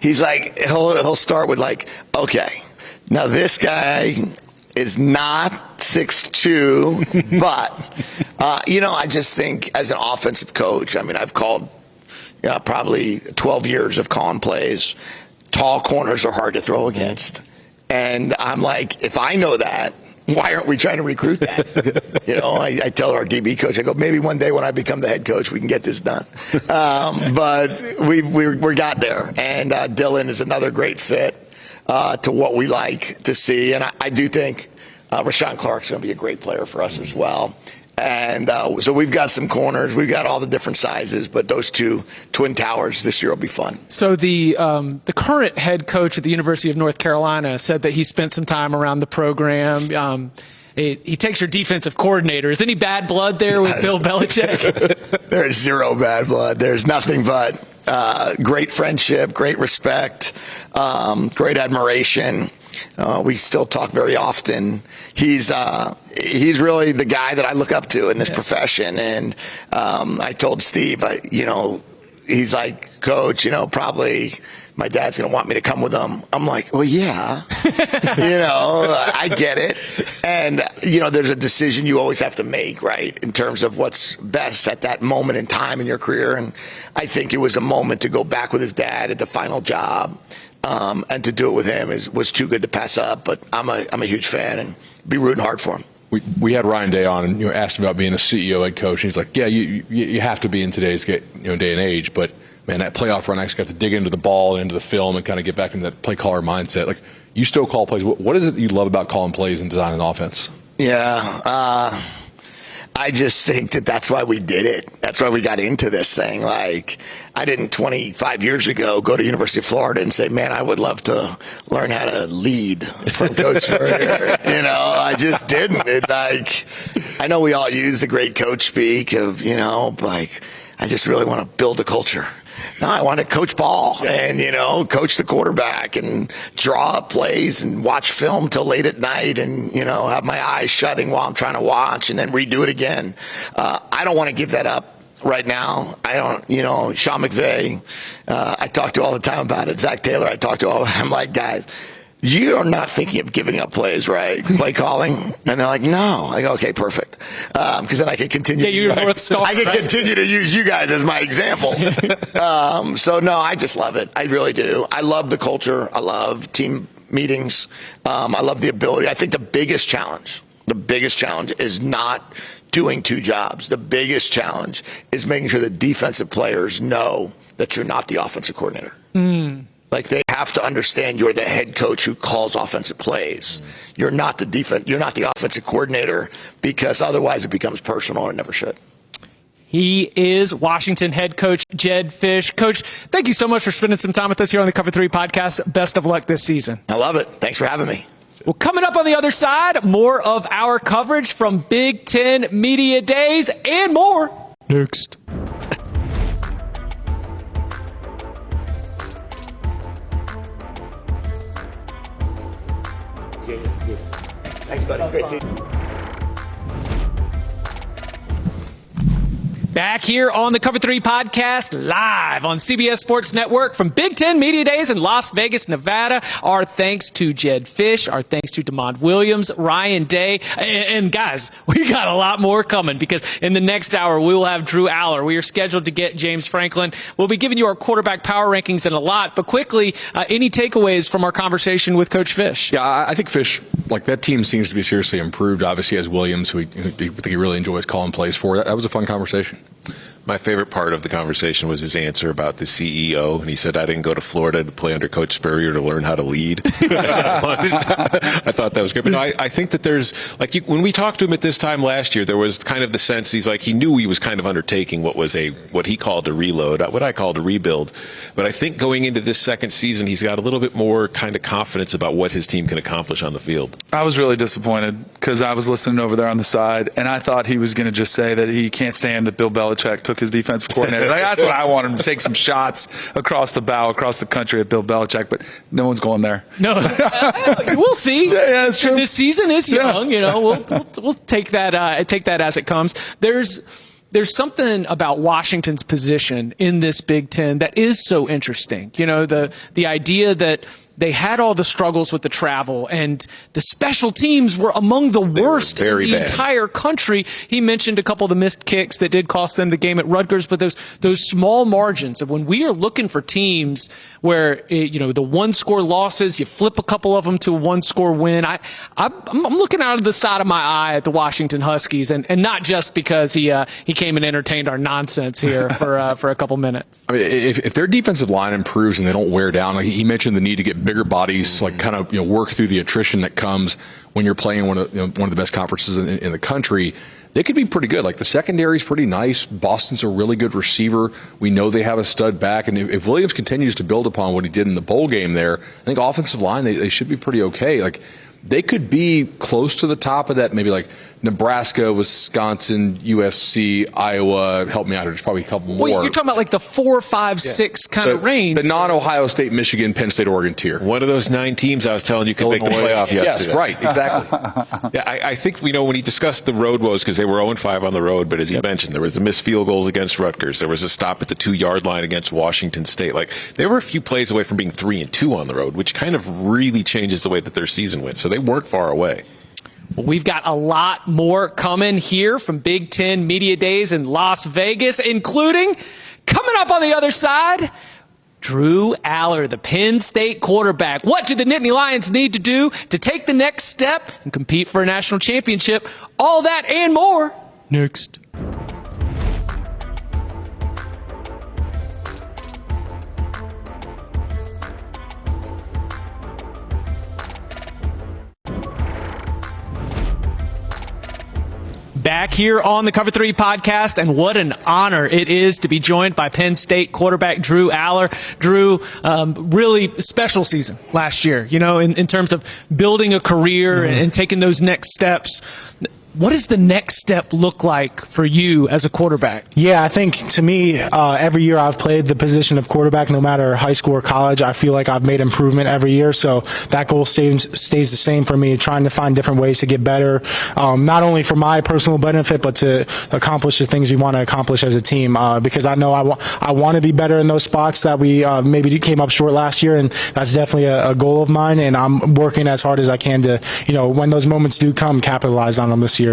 he's he'll start with okay, now this guy is not 6'2", but, I just think as an offensive coach, I mean, I've called probably 12 years of calling plays. Tall corners are hard to throw against. And I'm like, if I know that, why aren't we trying to recruit that? I tell our DB coach, I go, maybe one day when I become the head coach, we can get this done. But we got there. And Dylan is another great fit to what we like to see. And I do think Rashawn Clark's going to be a great player for us as well. And so we've got some corners. We've got all the different sizes, but those two twin towers this year will be fun. So the current head coach at the University of North Carolina said that he spent some time around the program. He takes your defensive coordinator. Is any bad blood there with Bill Belichick? There's zero bad blood. There's nothing but great friendship, great respect, great admiration. We still talk very often. He's really the guy that I look up to in this profession. And I told Steve, he's like, Coach, probably my dad's going to want me to come with him. I'm like, well, yeah, I get it. And, there's a decision you always have to make, right, in terms of what's best at that moment in time in your career. And I think it was a moment to go back with his dad at the final job. And to do it with him was too good to pass up. But I'm a huge fan and be rooting hard for him. We had Ryan Day on and asked him about being a CEO head coach. And he's like, yeah, you have to be in today's day and age. But man, that playoff run, I actually got to dig into the ball and into the film and kind of get back into that play caller mindset. Like, you still call plays. What is it you love about calling plays and designing offense? Yeah. I just think that's why we did it. That's why we got into this thing. Like, I didn't 25 years ago go to University of Florida and say, man, I would love to learn how to lead from Coach Spurrier. I just didn't. I know we all use the great coach speak of, I just really want to build a culture. No, I want to coach ball and, coach the quarterback and draw up plays and watch film till late at night and, have my eyes shutting while I'm trying to watch and then redo it again. I don't want to give that up right now. I don't, Sean McVay, I talk to all the time about it. Zach Taylor, I talk to all. I'm like, guys, you are not thinking of giving up plays, right? Play calling. And they're like, no. I go, okay, perfect. Because then I can continue. Continue to use you guys as my example. So no, I just love it. I really do. I love the culture. I love team meetings. I love the ability. I think the biggest challenge is not doing two jobs. The biggest challenge is making sure that defensive players know that you're not the offensive coordinator. Like, they have to understand you're the head coach who calls offensive plays. You're not the offensive coordinator, because otherwise it becomes personal and it never should. He is Washington head coach Jedd Fisch. Coach, thank you so much for spending some time with us here on the Cover 3 podcast. Best of luck this season. I love it. Thanks for having me. Well, coming up on the other side, more of our coverage from Big Ten Media Days and more next. Thanks, buddy. Great seeing you. Back here on the Cover 3 podcast, live on CBS Sports Network from Big Ten Media Days in Las Vegas, Nevada. Our thanks to Jedd Fisch. Our thanks to DeMond Williams, Ryan Day. And guys, we got a lot more coming, because in the next hour, we will have Drew Allar. We are scheduled to get James Franklin. We'll be giving you our quarterback power rankings and a lot. But quickly, any takeaways from our conversation with Coach Fisch? Yeah, I think Fisch, that team seems to be seriously improved. Obviously, as Williams, who I think he really enjoys calling plays for. That was a fun conversation. My favorite part of the conversation was his answer about the CEO. And he said, I didn't go to Florida to play under Coach Spurrier to learn how to lead. I thought that was great. But no, I think that there's, when we talked to him at this time last year, there was kind of the sense he knew he was kind of undertaking what he called a reload, what I called a rebuild. But I think going into this second season, he's got a little bit more kind of confidence about what his team can accomplish on the field. I was really disappointed, because I was listening over there on the side, and I thought he was going to just say that he can't stand that Bill Belichick took his defensive coordinator. That's what I want him to take some shots across the bow, across the country at Bill Belichick, but no one's going there. No, we'll see. Yeah, that's true. This season is young. We'll take that as it comes. There's something about Washington's position in this Big Ten that is so interesting. The idea that they had all the struggles with the travel, and the special teams were among the worst in the entire country. He mentioned a couple of the missed kicks that did cost them the game at Rutgers, but those small margins of when we are looking for teams where, the one-score losses, you flip a couple of them to a one-score win. I'm looking out of the side of my eye at the Washington Huskies, and not just because he came and entertained our nonsense here for a couple minutes. I mean, if their defensive line improves and they don't wear down, like he mentioned the need to get bigger bodies, like kind of work through the attrition that comes when you're playing one of the best conferences in the country. They could be pretty good. Like the secondary is pretty nice. Boston's a really good receiver. We know they have a stud back, and if Williams continues to build upon what he did in the bowl game there, I think offensive line they should be pretty okay. Like they could be close to the top of that, maybe like Nebraska, Wisconsin, USC, Iowa. Help me out here. There's probably a couple more. Well, you're talking about like the 4, 5, 6 kind of range. The non-Ohio State, Michigan, Penn State, Oregon tier. One of those 9 teams I was telling you could make the playoff yesterday. Yes, right, exactly. Yeah, I think, when he discussed the road woes, because they were 0-5 on the road, but as he mentioned, there was the missed field goals against Rutgers. There was a stop at the 2-yard line against Washington State. Like, they were a few plays away from being 3-2 on the road, which kind of really changes the way that their season went. So they weren't far away. Well, we've got a lot more coming here from Big Ten Media Days in Las Vegas, including coming up on the other side, Drew Allar, the Penn State quarterback. What do the Nittany Lions need to do to take the next step and compete for a national championship? All that and more next. Back here on the Cover 3 podcast, and what an honor it is to be joined by Penn State quarterback Drew Allar. Drew, really special season last year, in terms of building a career and taking those next steps. What does the next step look like for you as a quarterback? Yeah, I think to me, every year I've played the position of quarterback, no matter high school or college, I feel like I've made improvement every year. So that goal stays the same for me, trying to find different ways to get better, not only for my personal benefit, but to accomplish the things we want to accomplish as a team. Because I know I want to be better in those spots that we maybe came up short last year, and that's definitely a goal of mine. And I'm working as hard as I can to, when those moments do come, capitalize on them this year.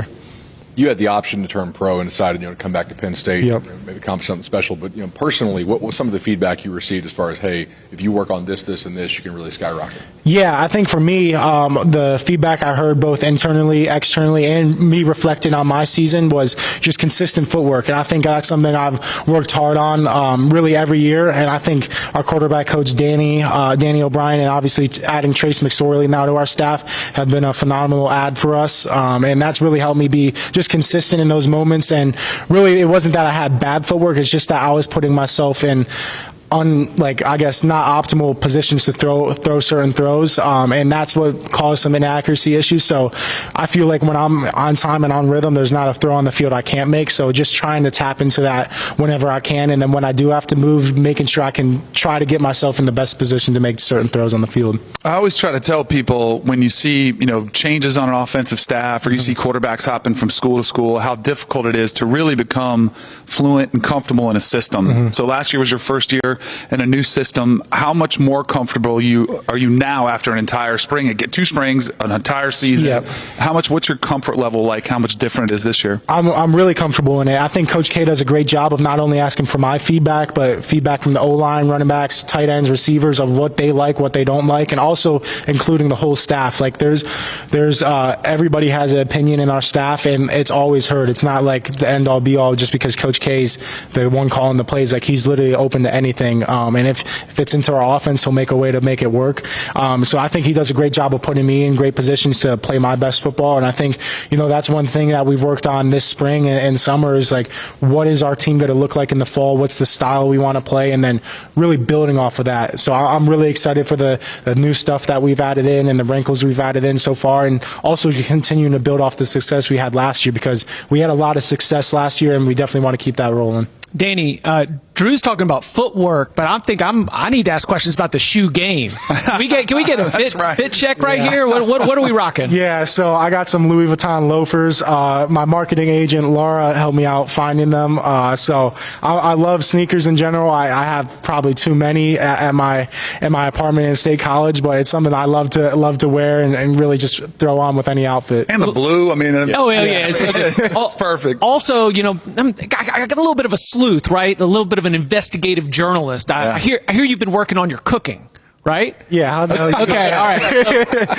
You had the option to turn pro and decided, to come back to Penn State, maybe accomplish something special. But, personally, what was some of the feedback you received as far as, hey, if you work on this, and this, you can really skyrocket? Yeah, I think for me, the feedback I heard both internally, externally, and me reflecting on my season was just consistent footwork. And I think that's something I've worked hard on really every year. And I think our quarterback coach, Danny O'Brien, and obviously adding Trace McSorley now to our staff have been a phenomenal add for us. And that's really helped me be just consistent in those moments. And really, it wasn't that I had bad footwork. It's just that I was putting myself in not optimal positions to throw certain throws, and that's what caused some inaccuracy issues. So I feel like when I'm on time and on rhythm, there's not a throw on the field I can't make. So just trying to tap into that whenever I can, and then when I do have to move, making sure I can try to get myself in the best position to make certain throws on the field. I always try to tell people when you see changes on an offensive staff, or you see quarterbacks hopping from school to school, how difficult it is to really become fluent and comfortable in a system. So last year was your first year in a new system. How much more comfortable are you now after an entire spring? Get 2 springs, an entire season. Yep. What's your comfort level like? How much different is this year? I'm really comfortable in it. I think Coach K does a great job of not only asking for my feedback, but feedback from the O-line, running backs, tight ends, receivers, of what they like, what they don't like, and also including the whole staff. Like there's everybody has an opinion in our staff, and it's always heard. It's not like the end all be all just because Coach K's the one calling the plays. Like he's literally open to anything. And if it's into our offense, he'll make a way to make it work. So I think he does a great job of putting me in great positions to play my best football. And I think, that's one thing that we've worked on this spring and summer is like, what is our team going to look like in the fall? What's the style we want to play? And then really building off of that. So I'm really excited for the new stuff that we've added in and the wrinkles we've added in so far. And also continuing to build off the success we had last year, because we had a lot of success last year and we definitely want to keep that rolling. Danny, Drew's talking about footwork, but I need to ask questions about the shoe game. Can we get a fit check right here? What are we rocking? Yeah, so I got some Louis Vuitton loafers. My marketing agent Laura helped me out finding them. So I love sneakers in general. I have probably too many at my apartment in State College, but it's something I love to wear and really just throw on with any outfit. And the blue, I mean. Oh yeah. It's perfect. Also, I got a little bit of a sleuth, right? A little bit of an investigative journalist. I hear you've been working on your cooking, right? Yeah. Okay. All right.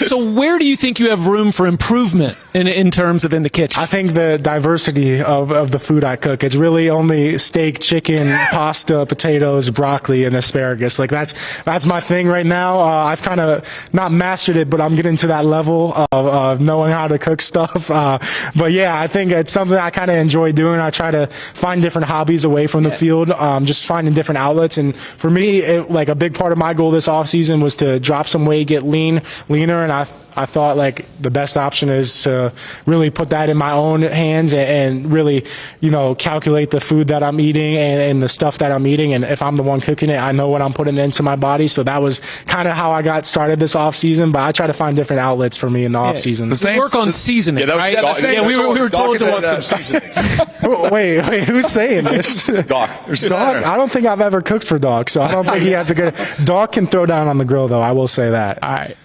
So where do you think you have room for improvement in terms of in the kitchen? I think the diversity of the food I cook. It's really only steak, chicken, pasta, potatoes, broccoli, and asparagus. Like that's my thing right now. I've kind of not mastered it, but I'm getting to that level of knowing how to cook stuff. But yeah, I think it's something I kind of enjoy doing. I try to find different hobbies away from the field, just finding different outlets. And for me, like a big part of my goal this offseason was to drop some weight, get leaner, and I thought like the best option is to really put that in my own hands and really, calculate the food that I'm eating and the stuff that I'm eating. And if I'm the one cooking it, I know what I'm putting into my body. So that was kind of how I got started this off season. But I try to find different outlets for me in the off season. Work on seasoning, right? We were told to want some seasoning. Wait, who's saying this? Doc. I don't think I've ever cooked for Doc, so I don't think he has a good. Doc can throw down on the grill, though. I will say that. All right.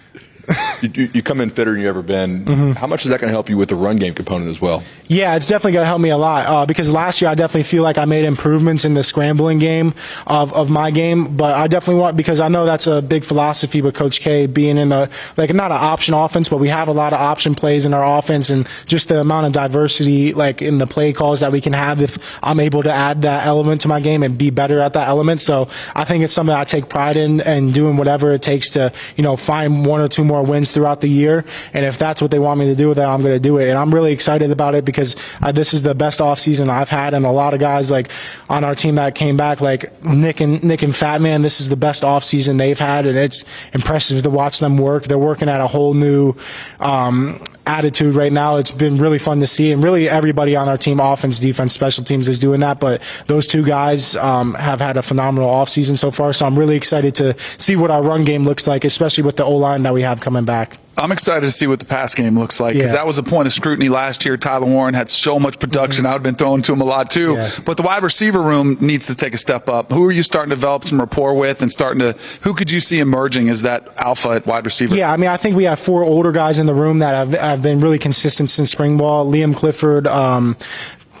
You come in fitter than you ever been. Mm-hmm. How much is that going to help you with the run game component as well? Yeah, it's definitely going to help me a lot because last year I definitely feel like I made improvements in the scrambling game of my game, but I definitely want, because I know that's a big philosophy with Coach K, being in the, like, not an option offense, but we have a lot of option plays in our offense, and just the amount of diversity like in the play calls that we can have if I'm able to add that element to my game and be better at that element. So I think it's something I take pride in and doing whatever it takes to, find one or two more wins throughout the year. And if that's what they want me to do, then I'm going to do it. And I'm really excited about it because this is the best offseason I've had. And a lot of guys like on our team that came back, like Nick and Fat Man, this is the best offseason they've had. And it's impressive to watch them work. They're working at a whole new attitude right now. It's been really fun to see, and really everybody on our team, offense, defense, special teams, is doing that. But those two guys have had a phenomenal offseason so far, so I'm really excited to see what our run game looks like, especially with the O-line that we have coming back. I'm excited to see what the pass game looks like, because that was a point of scrutiny last year. Tyler Warren had so much production. I would have been throwing to him a lot too. Yeah. But the wide receiver room needs to take a step up. Who are you starting to develop some rapport with, and who could you see emerging as that alpha at wide receiver? Yeah, I think we have 4 older guys in the room that have been really consistent since spring ball. Liam Clifford,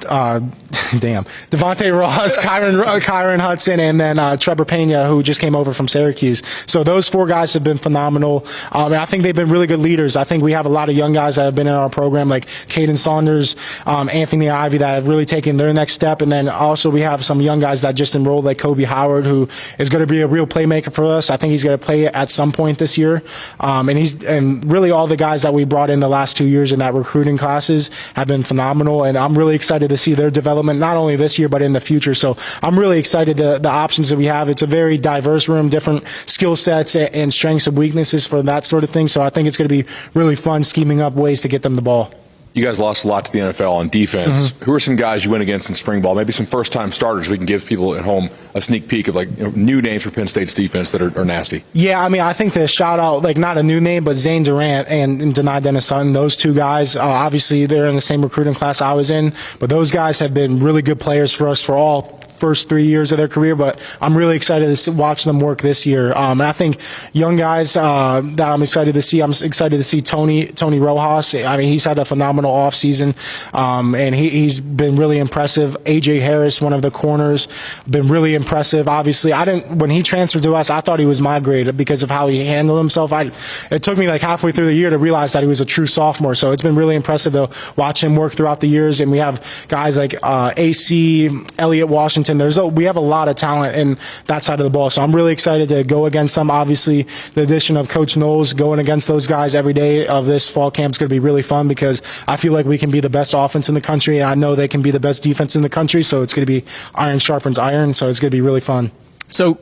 Devontae Ross, Kyron Hudson, and then Trevor Pena, who just came over from Syracuse. So those 4 guys have been phenomenal. And I think they've been really good leaders. I think we have a lot of young guys that have been in our program, like Caden Saunders, Anthony Ivy, that have really taken their next step. And then also we have some young guys that just enrolled, like Kobe Howard, who is going to be a real playmaker for us. I think he's going to play at some point this year. And really all the guys that we brought in the last 2 years in that recruiting classes have been phenomenal. And I'm really excited to see their development, not only this year but in the future. So I'm really excited the options that we have. It's a very diverse room, different skill sets and strengths and weaknesses for that sort of thing. So I think it's going to be really fun scheming up ways to get them the ball. You guys lost a lot to the NFL on defense. Mm-hmm. Who are some guys you went against in spring ball? Maybe some first-time starters we can give people at home a sneak peek of, new names for Penn State's defense that are nasty. Yeah, I think to shout out, not a new name, but Zane Durant and Denai Dennis-Sutton, those 2 guys, obviously they're in the same recruiting class I was in, but those guys have been really good players for us for all first 3 years of their career, but I'm really excited to watch them work this year. And I think young guys that I'm excited to see. I'm excited to see Tony Rojas. He's had a phenomenal offseason, and he's been really impressive. AJ Harris, one of the corners, been really impressive. Obviously, when he transferred to us, I thought he was my grade because of how he handled himself. It took me halfway through the year to realize that he was a true sophomore. So it's been really impressive to watch him work throughout the years. And we have guys like AC, Elliott Washington. We have a lot of talent in that side of the ball, so I'm really excited to go against them. Obviously, the addition of Coach Knowles going against those guys every day of this fall camp is going to be really fun, because I feel like we can be the best offense in the country, and I know they can be the best defense in the country, so it's going to be iron sharpens iron, so it's going to be really fun. So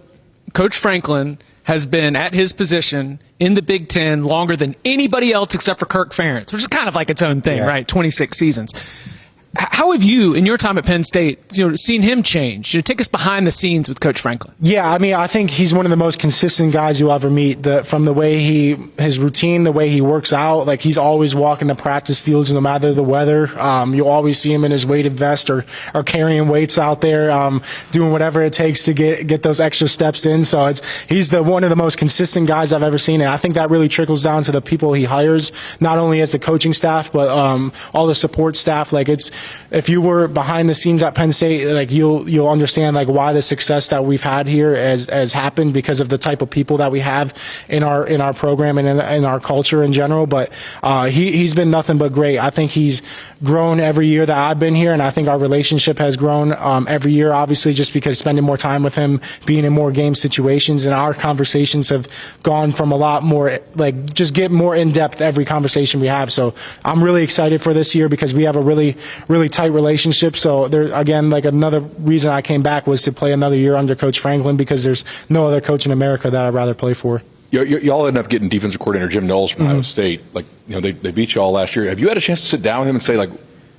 Coach Franklin has been at his position in the Big Ten longer than anybody else except for Kirk Ferentz, which is kind of like its own thing, right? 26 seasons. How have you, in your time at Penn State, seen him change? Take us behind the scenes with Coach Franklin. Yeah, I mean, I think he's one of the most consistent guys you'll ever meet. From the way his routine, the way he works out, like he's always walking the practice fields no matter the weather. You'll always see him in his weighted vest or carrying weights out there, doing whatever it takes to get those extra steps in. So he's one of the most consistent guys I've ever seen, and I think that really trickles down to the people he hires, not only as the coaching staff but all the support staff. Like if you were behind the scenes at Penn State, like you'll understand like why the success that we've had here has happened because of the type of people that we have in our program and in our culture in general. But he's been nothing but great. I think he's grown every year that I've been here, and I think our relationship has grown every year, obviously, just because spending more time with him, being in more game situations, and our conversations have gone from a lot more, like, just get more in depth every conversation we have. So I'm really excited for this year because we have a really, really tight relationship. So there, again, like another reason I came back was to play another year under Coach Franklin because there's no other coach in America that I'd rather play for. Y'all ended up getting defensive coordinator Jim Knowles from Ohio State. Like, they beat you all last year. Have you had a chance to sit down with him and say, like,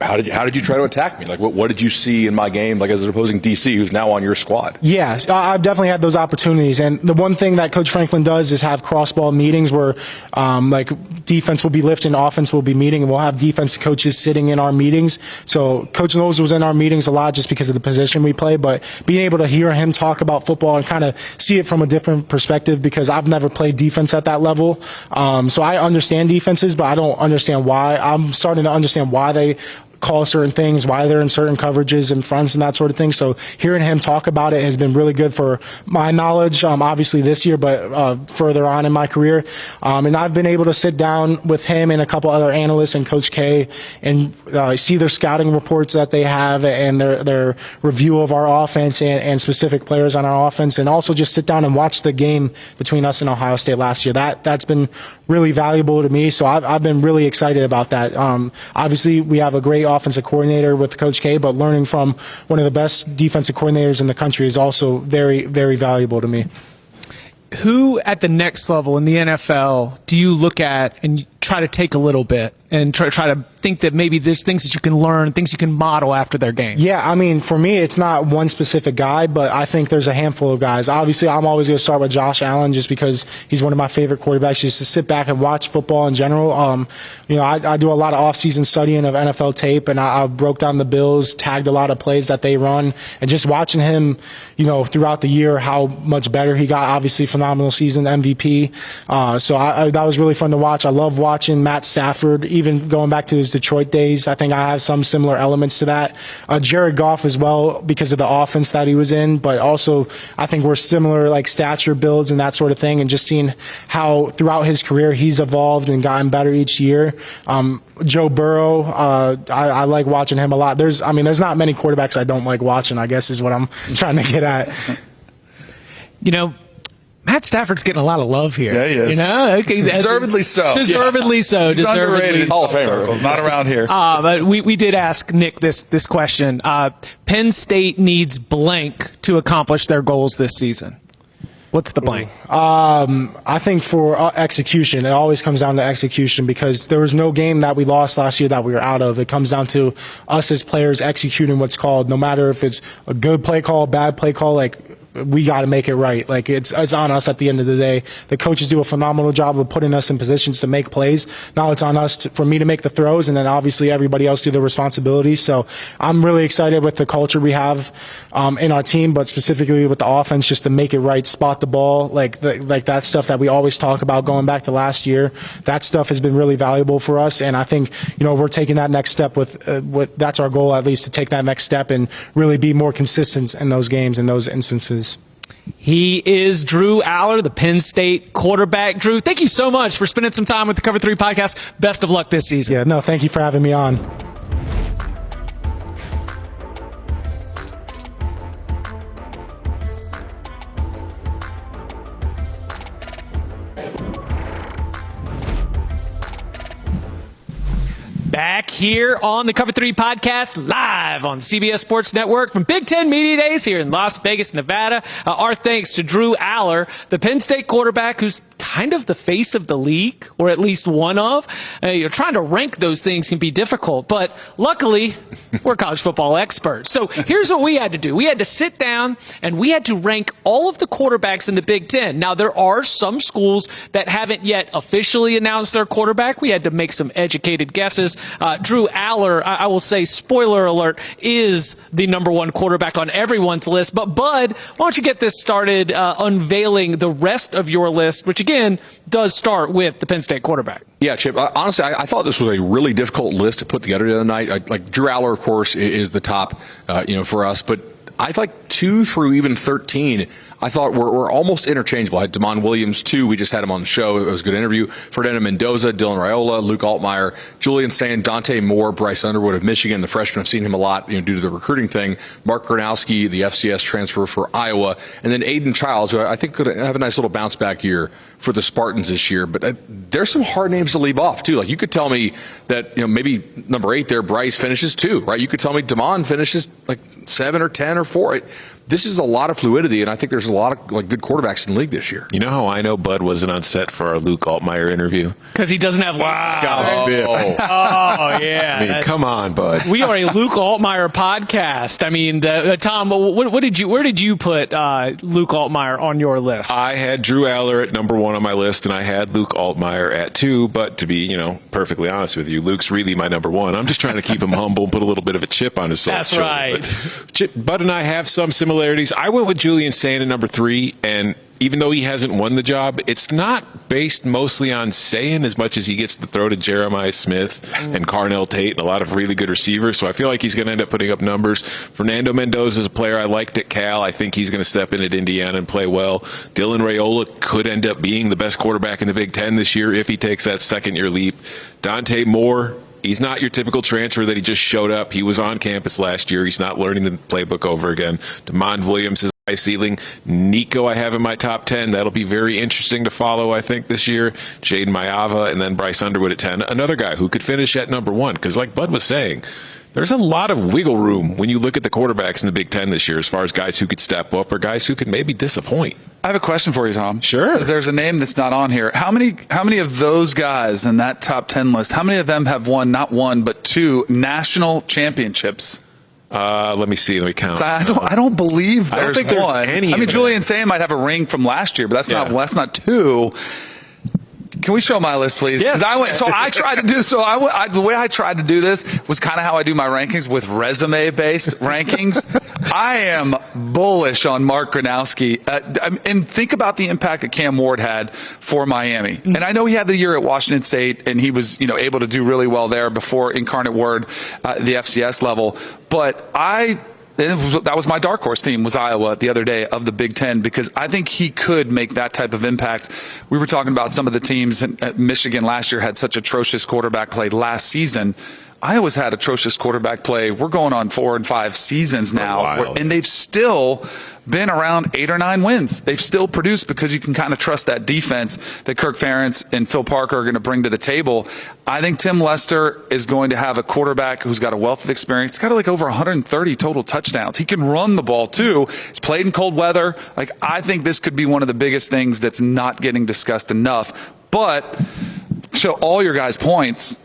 how did you try to attack me? Like, what did you see in my game, like, as an opposing DC who's now on your squad? Yeah, I've definitely had those opportunities. And the one thing that Coach Franklin does is have cross-ball meetings where, like, defense will be lifting, offense will be meeting, and we'll have defense coaches sitting in our meetings. So Coach Knowles was in our meetings a lot just because of the position we play, but being able to hear him talk about football and kind of see it from a different perspective, because I've never played defense at that level. So I understand defenses, but I don't understand why. I'm starting to understand why they call certain things, why they're in certain coverages and fronts and that sort of thing. So hearing him talk about it has been really good for my knowledge, obviously this year, but further on in my career. And I've been able to sit down with him and a couple other analysts and Coach K and see their scouting reports that they have and their review of our offense and specific players on our offense, and also just sit down and watch the game between us and Ohio State last year. That's been really valuable to me. So I've been really excited about that. Obviously, we have a great offensive coordinator with Coach K, but learning from one of the best defensive coordinators in the country is also very, very valuable to me. Who at the next level in the NFL do you look at and try to take a little bit and try to think that maybe there's things that you can learn, things you can model after their game? Yeah, I mean, for me, it's not one specific guy, but I think there's a handful of guys. Obviously, I'm always going to start with Josh Allen just because he's one of my favorite quarterbacks, just to sit back and watch football in general. I do a lot of off-season studying of NFL tape, and I broke down the Bills, tagged a lot of plays that they run, and just watching him, throughout the year, how much better he got. Obviously, phenomenal season, MVP. So that was really fun to watch. I love watching Matt Stafford, even going back to his Detroit days. I think I have some similar elements to that. Jared Goff as well, because of the offense that he was in, but also I think we're similar, like stature builds and that sort of thing, and just seeing how throughout his career he's evolved and gotten better each year. Joe Burrow, I like watching him a lot. There's not many quarterbacks I don't like watching, I guess is what I'm trying to get at. Matt Stafford's getting a lot of love here. Yeah, he is. Okay, Deservedly so. Deservedly so. He's underrated in Hall of Fame circles, not around here. But we did ask Nick this question. Penn State needs blank to accomplish their goals this season. What's the blank? I think for execution, it always comes down to execution, because there was no game that we lost last year that we were out of. It comes down to us as players executing what's called, no matter if it's a good play call, bad play call, like, we got to make it right. Like, it's on us at the end of the day. The coaches do a phenomenal job of putting us in positions to make plays. Now it's on us for me to make the throws, and then obviously everybody else do the responsibility. So I'm really excited with the culture we have in our team, but specifically with the offense, just to make it right, spot the ball, like that stuff that we always talk about going back to last year. That stuff has been really valuable for us, and I think we're taking that next step with that's our goal, at least, to take that next step and really be more consistent in those games, in those instances. He is Drew Allar, the Penn State quarterback. Drew, thank you so much for spending some time with the Cover 3 podcast. Best of luck this season. Yeah, no, thank you for having me on. Back here on the Cover 3 podcast, live on CBS Sports Network from Big Ten Media Days here in Las Vegas, Nevada. Our thanks to Drew Allar, the Penn State quarterback who's kind of the face of the league, or at least one of. You're trying to rank those things can be difficult, but luckily, we're college football experts. So here's what we had to do. We had to sit down and we had to rank all of the quarterbacks in the Big Ten. Now, there are some schools that haven't yet officially announced their quarterback. We had to make some educated guesses. Drew Allar, I will say, spoiler alert, is the number one quarterback on everyone's list. But Bud, why don't you get this started unveiling the rest of your list, which again does start with the Penn State quarterback. Yeah, Chip, honestly, I thought this was a really difficult list to put together the other night. Like Drew Allar, of course, is the top, for us, but I like 2 through even 13. I thought we're almost interchangeable. I had Damon Williams, 2. We just had him on the show. It was a good interview. Fernando Mendoza, Dylan Raiola, Luke Altmaier, Julian Sayin, Dante Moore, Bryce Underwood of Michigan, the freshman. I've seen him a lot, due to the recruiting thing. Mark Gronowski, the FCS transfer for Iowa. And then Aiden Childs, who I think could have a nice little bounce back year for the Spartans this year. But there's some hard names to leave off, too. Like, you could tell me that, maybe number 8 there, Bryce finishes 2, right? You could tell me Damon finishes like 7 or 10 or 4. This is a lot of fluidity, and I think there's a lot of good quarterbacks in the league this year. You know how I know Bud wasn't on set for our Luke Altmaier interview? Because he doesn't have Oh, yeah. I mean, come on, Bud. We are a Luke Altmaier podcast. I mean, Tom, where did you put Luke Altmaier on your list? I had Drew Allar at number 1 on my list, and I had Luke Altmaier at 2. But to be, perfectly honest with you, Luke's really my number 1. I'm just trying to keep him humble and put a little bit of a chip on his shoulder. That's right. But Bud and I have some similarities. I went with Julian Sayin at number 3, and even though he hasn't won the job, it's not based mostly on Sayin as much as he gets to throw to Jeremiah Smith and Kanell Tate and a lot of really good receivers. So I feel like he's going to end up putting up numbers. Fernando Mendoza is a player I liked at Cal. I think he's going to step in at Indiana and play well. Dylan Raiola could end up being the best quarterback in the Big Ten this year if he takes that second-year leap. Dante Moore, he's not your typical transfer that he just showed up. He was on campus last year. He's not learning the playbook over again. Damon Williams is high ceiling. Nico I have in my top 10. That'll be very interesting to follow, I think, this year. Jaden Maiava, and then Bryce Underwood at 10. Another guy who could finish at number 1, because like Bud was saying, there's a lot of wiggle room when you look at the quarterbacks in the Big Ten this year as far as guys who could step up or guys who could maybe disappoint. I have a question for you, Tom. Sure. Because there's a name that's not on here. How many of those guys in that top 10 list, how many of them have won, not 1, but 2 national championships? Let me see. Let me count. So I don't believe there's think there's one. any I mean, of Julian Sayin might have a ring from last year, but that's not 2. Can we show my list, please? Yes. The way I tried to do this was kind of how I do my rankings, with resume-based rankings. I am bullish on Mark Gronowski. And think about the impact that Cam Ward had for Miami. And I know he had the year at Washington State, and he was, able to do really well there before Incarnate Word, the FCS level. But that was my dark horse team, was Iowa the other day of the Big Ten, because I think he could make that type of impact. We were talking about some of the teams. Michigan last year had such atrocious quarterback play last season. Iowa's had atrocious quarterback play. We're going on 4 and 5 seasons now, and they've still been around 8 or 9 wins. They've still produced because you can kind of trust that defense that Kirk Ferentz and Phil Parker are going to bring to the table. I think Tim Lester is going to have a quarterback who's got a wealth of experience. He's got like over 130 total touchdowns. He can run the ball too. He's played in cold weather. I think this could be one of the biggest things that's not getting discussed enough. But to all your guys' points,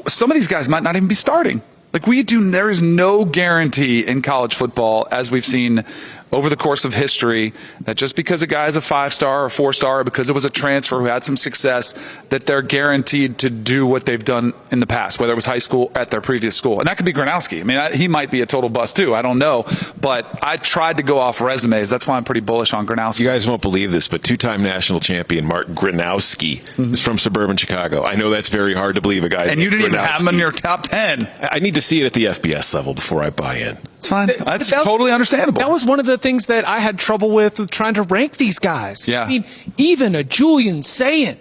some of these guys might not even be starting. There is no guarantee in college football, as we've seen over the course of history, that just because a guy is a 5-star or 4-star, or because it was a transfer who had some success, that they're guaranteed to do what they've done in the past, whether it was high school at their previous school. And that could be Gronowski. I mean, he might be a total bust too. I don't know. But I tried to go off resumes. That's why I'm pretty bullish on Gronowski. You guys won't believe this, but 2-time national champion Mark Gronowski is from suburban Chicago. I know that's very hard to believe, a guy. And you didn't even have him in your top 10. I need to see it at the FBS level before I buy in. It's fine. That's totally understandable. That was one of the things that I had trouble with trying to rank these guys. Yeah. I mean, even a Julian Sayin,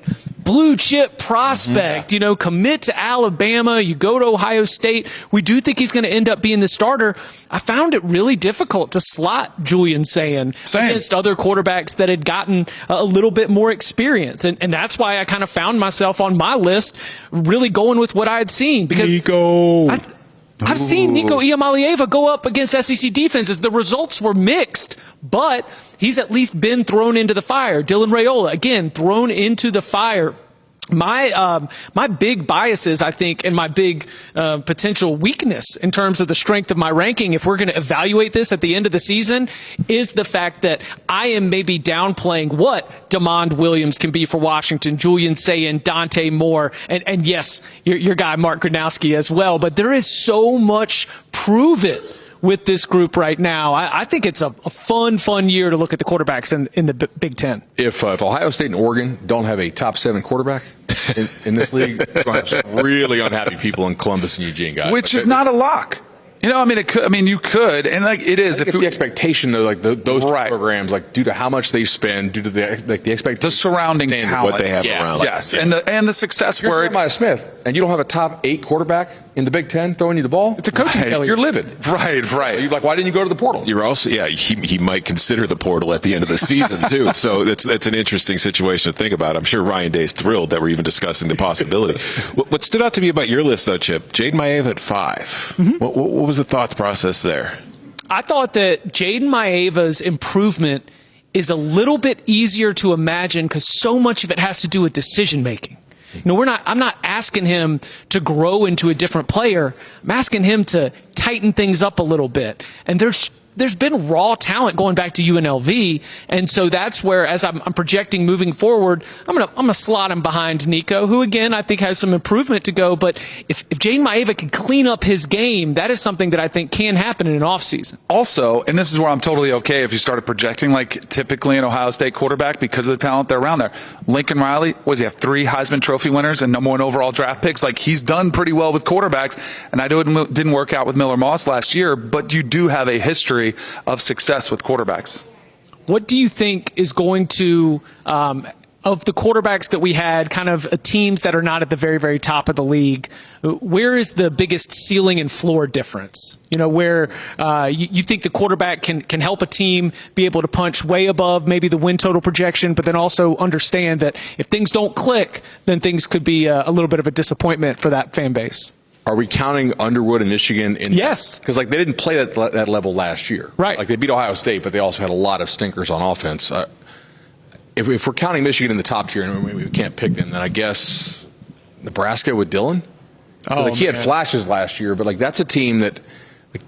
blue chip prospect, commit to Alabama, you go to Ohio State. We do think he's going to end up being the starter. I found it really difficult to slot Julian Sayin against other quarterbacks that had gotten a little bit more experience. And that's why I kind of found myself on my list really going with what I had seen. Because I've seen Nico Iamaleava go up against SEC defenses. The results were mixed, but he's at least been thrown into the fire. Dylan Raiola, again, thrown into the fire. My big biases, I think, and my big potential weakness in terms of the strength of my ranking, if we're going to evaluate this at the end of the season, is the fact that I am maybe downplaying what DeMond Williams can be for Washington, Julian Sayin, Dante Moore, and yes, your guy Mark Gronowski as well. But there is so much prove it with this group right now. I think it's a fun year to look at the quarterbacks in the Big Ten. If Ohio State and Oregon don't have a top 7 quarterback in this league, we're going to have some really unhappy people in Columbus and Eugene, guys. Which is not a lock. You could, and it is. If the expectation though, those programs, due to how much they spend, due to the expectation, the surrounding talent, what they have around. Yes, and the success. You're Jeremiah Smith, and you don't have a top 8 quarterback in the Big Ten throwing you the ball. It's a coaching failure. You're livid. Right. You're like, why didn't you go to the portal? You're also, he might consider the portal at the end of the season too. So that's an interesting situation to think about. I'm sure Ryan Day's thrilled that we're even discussing the possibility. What stood out to me about your list though, Chip, Jedd Maeva at 5. Mm-hmm. What was the thought process there? I thought that Jaden Maeva's improvement is a little bit easier to imagine because so much of it has to do with decision making. I'm not asking him to grow into a different player. I'm asking him to tighten things up a little bit. And there's been raw talent going back to UNLV, and so that's where, as I'm projecting moving forward, I'm gonna slot him behind Nico, who again I think has some improvement to go. But if Jaden Maeva can clean up his game, that is something that I think can happen in an offseason. Also, and this is where I'm totally okay if you started projecting typically an Ohio State quarterback because of the talent they're around there. Lincoln Riley, what does he have? 3 Heisman Trophy winners and #1 overall draft picks. He's done pretty well with quarterbacks, and I know it didn't work out with Miller Moss last year, but you do have a history of success with quarterbacks. What do you think is going to, of the quarterbacks that we had, kind of teams that are not at the very, very top of the league, where is the biggest ceiling and floor difference? Where you think the quarterback can help a team be able to punch way above maybe the win total projection, but then also understand that if things don't click, then things could be a little bit of a disappointment for that fan base. Are we counting Underwood and Michigan in? Yes. Because they didn't play that level last year. Right. They beat Ohio State, but they also had a lot of stinkers on offense. If we're counting Michigan in the top tier and we can't pick them, then I guess Nebraska with Dylan? He had flashes last year, but that's a team that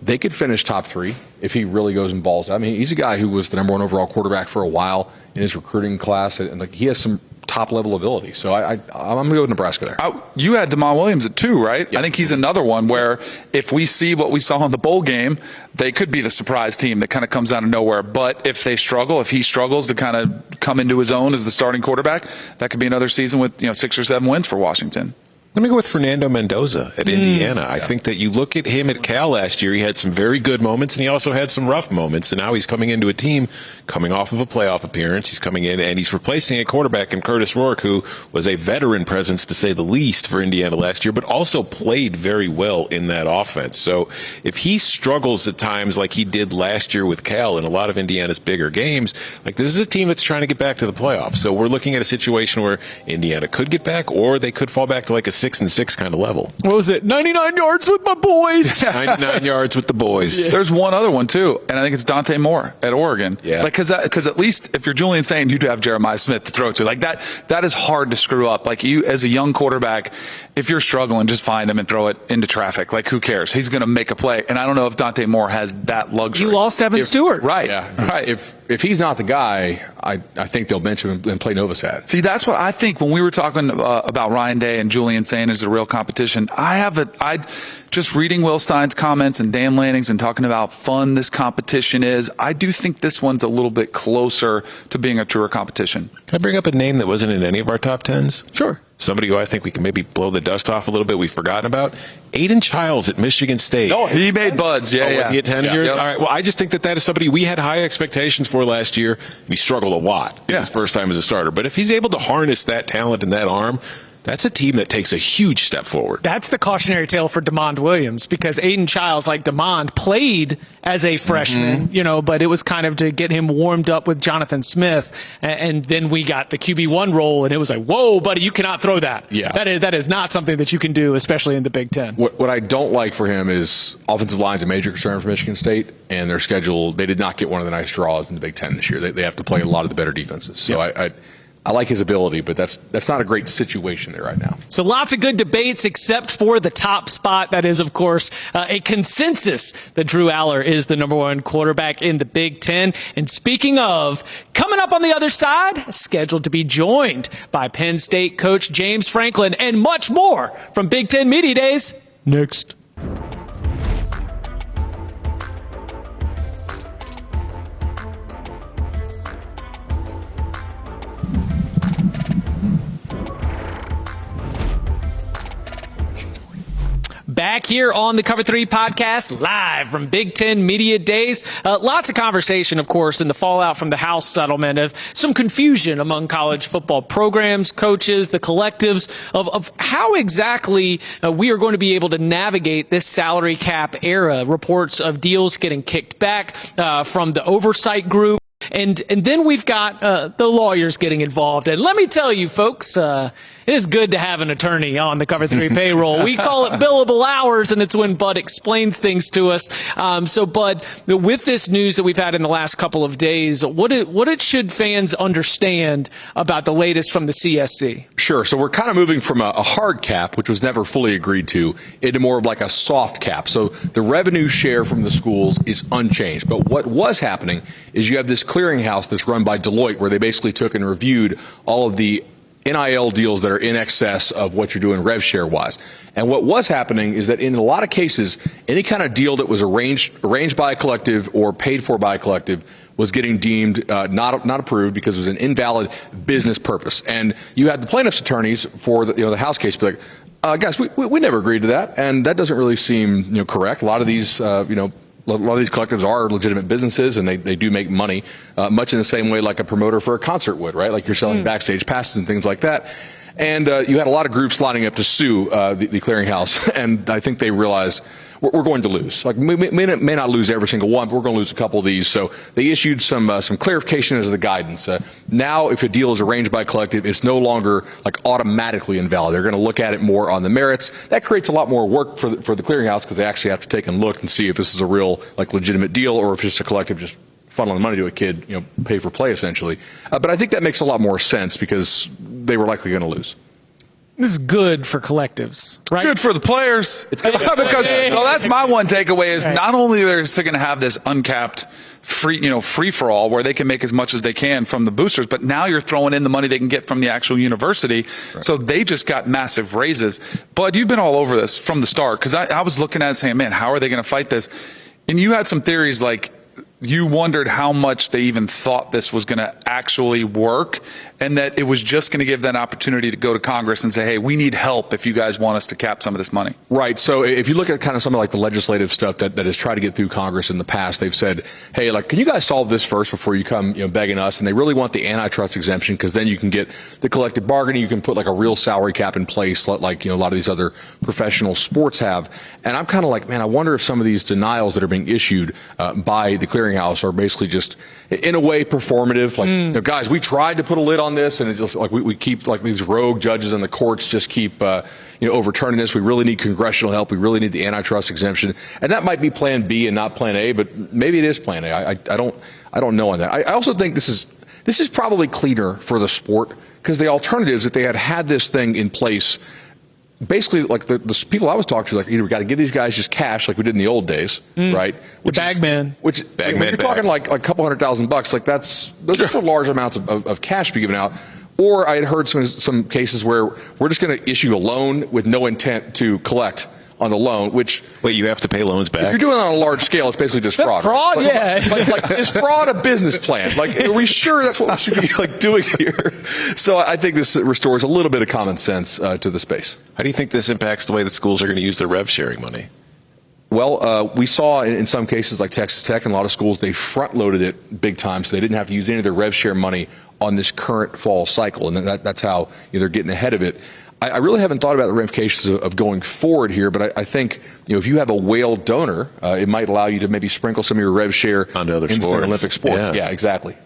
they could finish top 3 if he really goes and balls out. He's a guy who was the #1 overall quarterback for a while in his recruiting class, and he has some top-level ability. So I'm going to go with Nebraska there. You had DeMond Williams at 2, right? Yep. I think he's another one where if we see what we saw in the bowl game, they could be the surprise team that kind of comes out of nowhere. But if they struggle, if he struggles to kind of come into his own as the starting quarterback, that could be another season with 6 or 7 wins for Washington. I'm going to go with Fernando Mendoza at Indiana. I think that you look at him at Cal last year, he had some very good moments, and he also had some rough moments. And now he's coming into a team coming off of a playoff appearance. He's coming in, and he's replacing a quarterback in Curtis Rourke, who was a veteran presence, to say the least, for Indiana last year, but also played very well in that offense. So if he struggles at times like he did last year with Cal in a lot of Indiana's bigger games, this is a team that's trying to get back to the playoffs. So we're looking at a situation where Indiana could get back, or they could fall back to a 6-6 kind of level. What was it? 99 yards with my boys. 99 yards with the boys. Yeah. There's one other one too, and I think it's Dante Moore at Oregon. Yeah. Because at least if you're Julian Sayin, you'd have Jeremiah Smith to throw to. That is hard to screw up. You as a young quarterback, if you're struggling, just find him and throw it into traffic. Who cares? He's going to make a play. And I don't know if Dante Moore has that luxury. You lost Evan Stewart. Right. Yeah. Right. If he's not the guy, I think they'll bench him and play Novosad. See, that's what I think when we were talking about Ryan Day and Julian Sayin as a real competition. just reading Will Stein's comments and Dan Lanning's and talking about fun this competition is, I do think this one's a little bit closer to being a truer competition. Can I bring up a name that wasn't in any of our top 10s? Sure. Somebody who I think we can maybe blow the dust off a little bit. We've forgotten about Aiden Childs at Michigan State. Oh, he made buds. Yeah, Was he at 10 here? All right. Well, I just think that is somebody we had high expectations for last year. He struggled a lot in his first time as a starter. But if he's able to harness that talent and that arm, that's a team that takes a huge step forward. That's the cautionary tale for DeMond Williams, because Aiden Childs, like DeMond, played as a freshman, but it was kind of to get him warmed up with Jonathan Smith. And then we got the QB1 role, and it was like, whoa, buddy, you cannot throw that. Yeah. That is not something that you can do, especially in the Big Ten. What I don't like for him is offensive line's a major concern for Michigan State, and their schedule, they did not get one of the nice draws in the Big Ten this year. They have to play a lot of the better defenses. So I like his ability, but that's not a great situation there right now. So lots of good debates, except for the top spot. That is, of course, a consensus that Drew Allar is the number one quarterback in the Big Ten. And speaking of, coming up on the other side, scheduled to be joined by Penn State coach James Franklin and much more from Big Ten Media Days next. Back here on the Cover 3 podcast, live from Big Ten Media Days. Lots of conversation, of course, in the fallout from the House settlement of some confusion among college football programs, coaches, the collectives of how exactly we are going to be able to navigate this salary cap era. Reports of deals getting kicked back from the oversight group. And then we've got the lawyers getting involved. And let me tell you, folks, it is good to have an attorney on the Cover 3 payroll. We call it billable hours, and it's when Bud explains things to us. So, Bud, with this news that we've had in the last couple of days, what should fans understand about the latest from the CSC? Sure. So we're kind of moving from a hard cap, which was never fully agreed to, into more of like a soft cap. So the revenue share from the schools is unchanged. But what was happening is you have this clearinghouse that's run by Deloitte, where they basically took and reviewed all of the NIL deals that are in excess of what you're doing rev share wise. And what was happening is that in a lot of cases, any kind of deal that was arranged by a collective or paid for by a collective was getting deemed not approved because it was an invalid business purpose. And you had the plaintiff's attorneys for the House case be like, guys, we never agreed to that, and that doesn't really seem correct. A lot of these a lot of these collectives are legitimate businesses, and they do make money, much in the same way like a promoter for a concert would, right? Like you're selling backstage passes and things like that. And you had a lot of groups lining up to sue the clearinghouse, and I think they realized we're going to lose. Like we may not lose every single one, but we're going to lose a couple of these. So they issued some clarification as the guidance. Now, if a deal is arranged by a collective, it's no longer like automatically invalid. They're going to look at it more on the merits. That creates a lot more work for the clearinghouse because they actually have to take and look and see if this is a real legitimate deal or if it's just a collective just funneling money to a kid, pay for play essentially. But I think that makes a lot more sense because they were likely going to lose. This is good for collectives, right? Good for the players. It's good because so that's my one takeaway is not only are they going to have this uncapped free for all where they can make as much as they can from the boosters, but now you're throwing in the money they can get from the actual university. Right. So they just got massive raises. Bud, you've been all over this from the start because I was looking at it saying, man, how are they going to fight this? And you had some theories like you wondered how much they even thought this was going to actually work and that it was just going to give them an opportunity to go to Congress and say, hey, we need help if you guys want us to cap some of this money. Right. So if you look at kind of some of like the legislative stuff that has tried to get through Congress in the past, they've said, hey, can you guys solve this first before you come begging us? And they really want the antitrust exemption because then you can get the collective bargaining. You can put like a real salary cap in place like a lot of these other professional sports have. And I'm kind of like, man, I wonder if some of these denials that are being issued by the clearinghouse are basically just in a way performative. Like, guys, we tried to put a lid on this, and it's just like we keep like these rogue judges in the courts just keep overturning this. We really need congressional help. We really need the antitrust exemption, and that might be Plan B and not Plan A, but maybe it is Plan A. I don't know on that. I also think this is probably cleaner for the sport because the alternatives, if they had this thing in place. Basically, like the people I was talking to, like either we got to give these guys just cash like we did in the old days, right? The bagman. You're talking like a couple $100,000, like those are large amounts of cash to be given out. Or I had heard some cases where we're just going to issue a loan with no intent to collect on the loan, which Wait, you have to pay loans if back? you're doing it on a large scale, it's basically just fraud. Fraud, right? yeah. Like, is fraud a business plan? Like, are we sure that's what we should be like doing here? So I think this restores a little bit of common sense to the space. How do you think this impacts the way that schools are going to use their rev sharing money? Well, we saw in some cases like Texas Tech and a lot of schools, they front-loaded it big time, so they didn't have to use any of their rev share money on this current fall cycle, and that's how they're getting ahead of it. I really haven't thought about the ramifications of going forward here, but I think if you have a whale donor, it might allow you to maybe sprinkle some of your rev share onto other into sports. an Olympic sport. Yeah, exactly.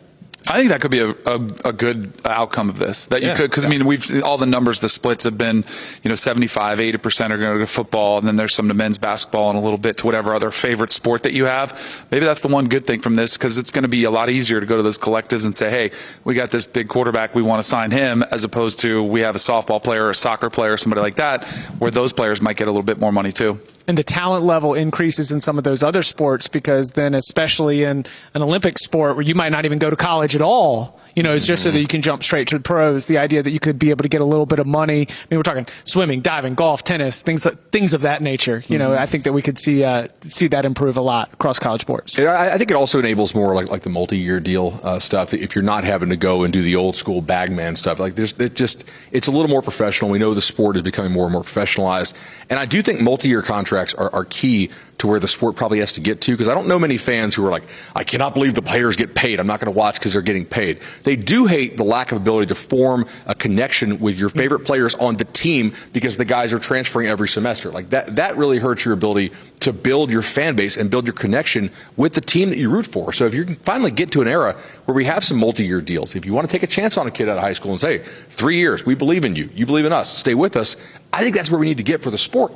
I think that could be a good outcome of this. That you could, because I mean, we've all the numbers, the splits have been, 75, 80% are going to football, and then there's some to men's basketball and a little bit to whatever other favorite sport that you have. Maybe that's the one good thing from this, because it's going to be a lot easier to go to those collectives and say, hey, we got this big quarterback, we want to sign him, as opposed to we have a softball player or a soccer player or somebody like that, where those players might get a little bit more money too. And the talent level increases in some of those other sports, because then especially in an Olympic sport where you might not even go to college at all, it's just so that you can jump straight to the pros. The idea that you could be able to get a little bit of money. I mean, we're talking swimming, diving, golf, tennis, things of that nature. I think that we could see that improve a lot across college sports. I think it also enables more like the multi-year deal stuff. If you're not having to go and do the old school bagman stuff, like it's a little more professional. We know the sport is becoming more and more professionalized, and I do think multi-year contracts are key to where the sport probably has to get to, because I don't know many fans who are like, I cannot believe the players get paid. I'm not going to watch because they're getting paid. They do hate the lack of ability to form a connection with your favorite players on the team because the guys are transferring every semester. Like that really hurts your ability to build your fan base and build your connection with the team that you root for. So if you can finally get to an era where we have some multi-year deals, if you want to take a chance on a kid out of high school and say, 3 years, we believe in you, you believe in us, stay with us, I think that's where we need to get for the sport.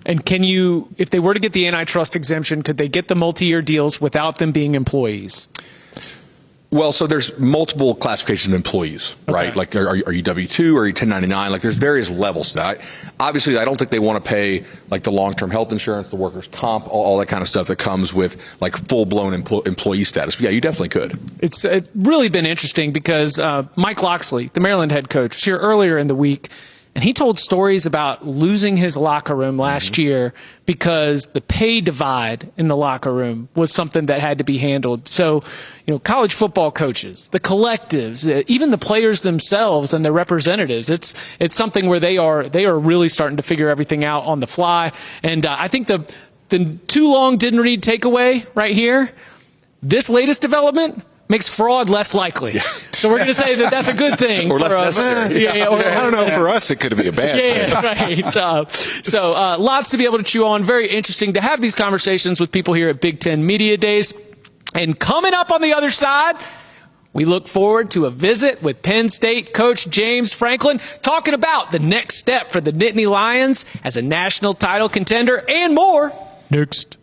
And if they were to get the antitrust exemption, could they get the multi-year deals without them being employees? Well, so there's multiple classifications of employees, right? Okay. Like, are you W-2 or are you 1099? Like, there's various levels to that. Obviously, I don't think they want to pay like the long-term health insurance, the workers' comp, all that kind of stuff that comes with like full-blown employee status. But yeah, you definitely could. It's really been interesting because Mike Locksley, the Maryland head coach, was here earlier in the week. And he told stories about losing his locker room last year because the pay divide in the locker room was something that had to be handled. So, college football coaches, the collectives, even the players themselves and their representatives, it's something where they are really starting to figure everything out on the fly. And I think the too long didn't read takeaway right here, this latest development makes fraud less likely. Yeah. So we're going to say that that's a good thing. Or less necessary. I don't know. For us, it could be a bad thing. Right. So lots to be able to chew on. Very interesting to have these conversations with people here at Big Ten Media Days. And coming up on the other side, we look forward to a visit with Penn State coach James Franklin, talking about the next step for the Nittany Lions as a national title contender and more. Next.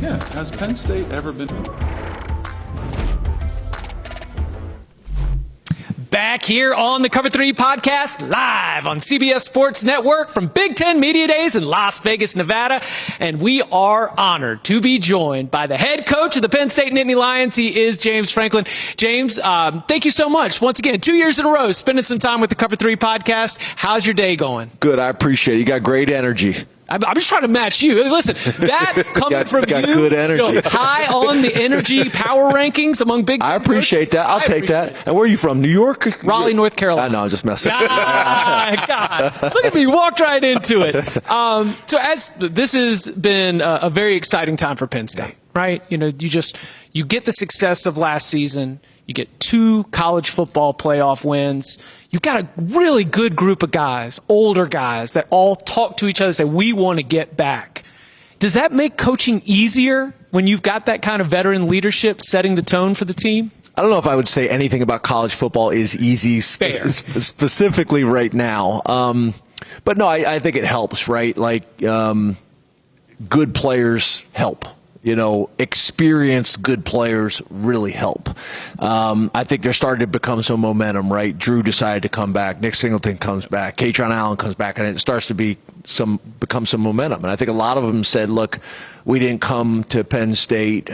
Yeah, has Penn State ever been? Back here on the Cover 3 podcast, live on CBS Sports Network from Big Ten Media Days in Las Vegas, Nevada. And we are honored to be joined by the head coach of the Penn State Nittany Lions. He is James Franklin. James, thank you so much. Once again, 2 years in a row, spending some time with the Cover 3 podcast. How's your day going? Good. I appreciate it. You got great energy. I'm just trying to match you. Listen, that coming from got you, good energy. High on the energy power rankings among Big Ten I appreciate coaches. that. I'll take that. And where are you from? New York? Raleigh, North Carolina. I know. I'm just messing. God, look at me, walked right into it. So as this has been a very exciting time for Penn State, right? You get the success of last season. You get 2 college football playoff wins. You've got a really good group of guys, older guys, that all talk to each other and say, we want to get back. Does that make coaching easier when you've got that kind of veteran leadership setting the tone for the team? I don't know if I would say anything about college football is easy specifically right now. But no, I think it helps, right? Like, good players help. Experienced good players really help. I think they're starting to become some momentum, right? Drew decided to come back. Nick Singleton comes back. Katron Allen comes back, and it starts to become some momentum. And I think a lot of them said, look, we didn't come to Penn State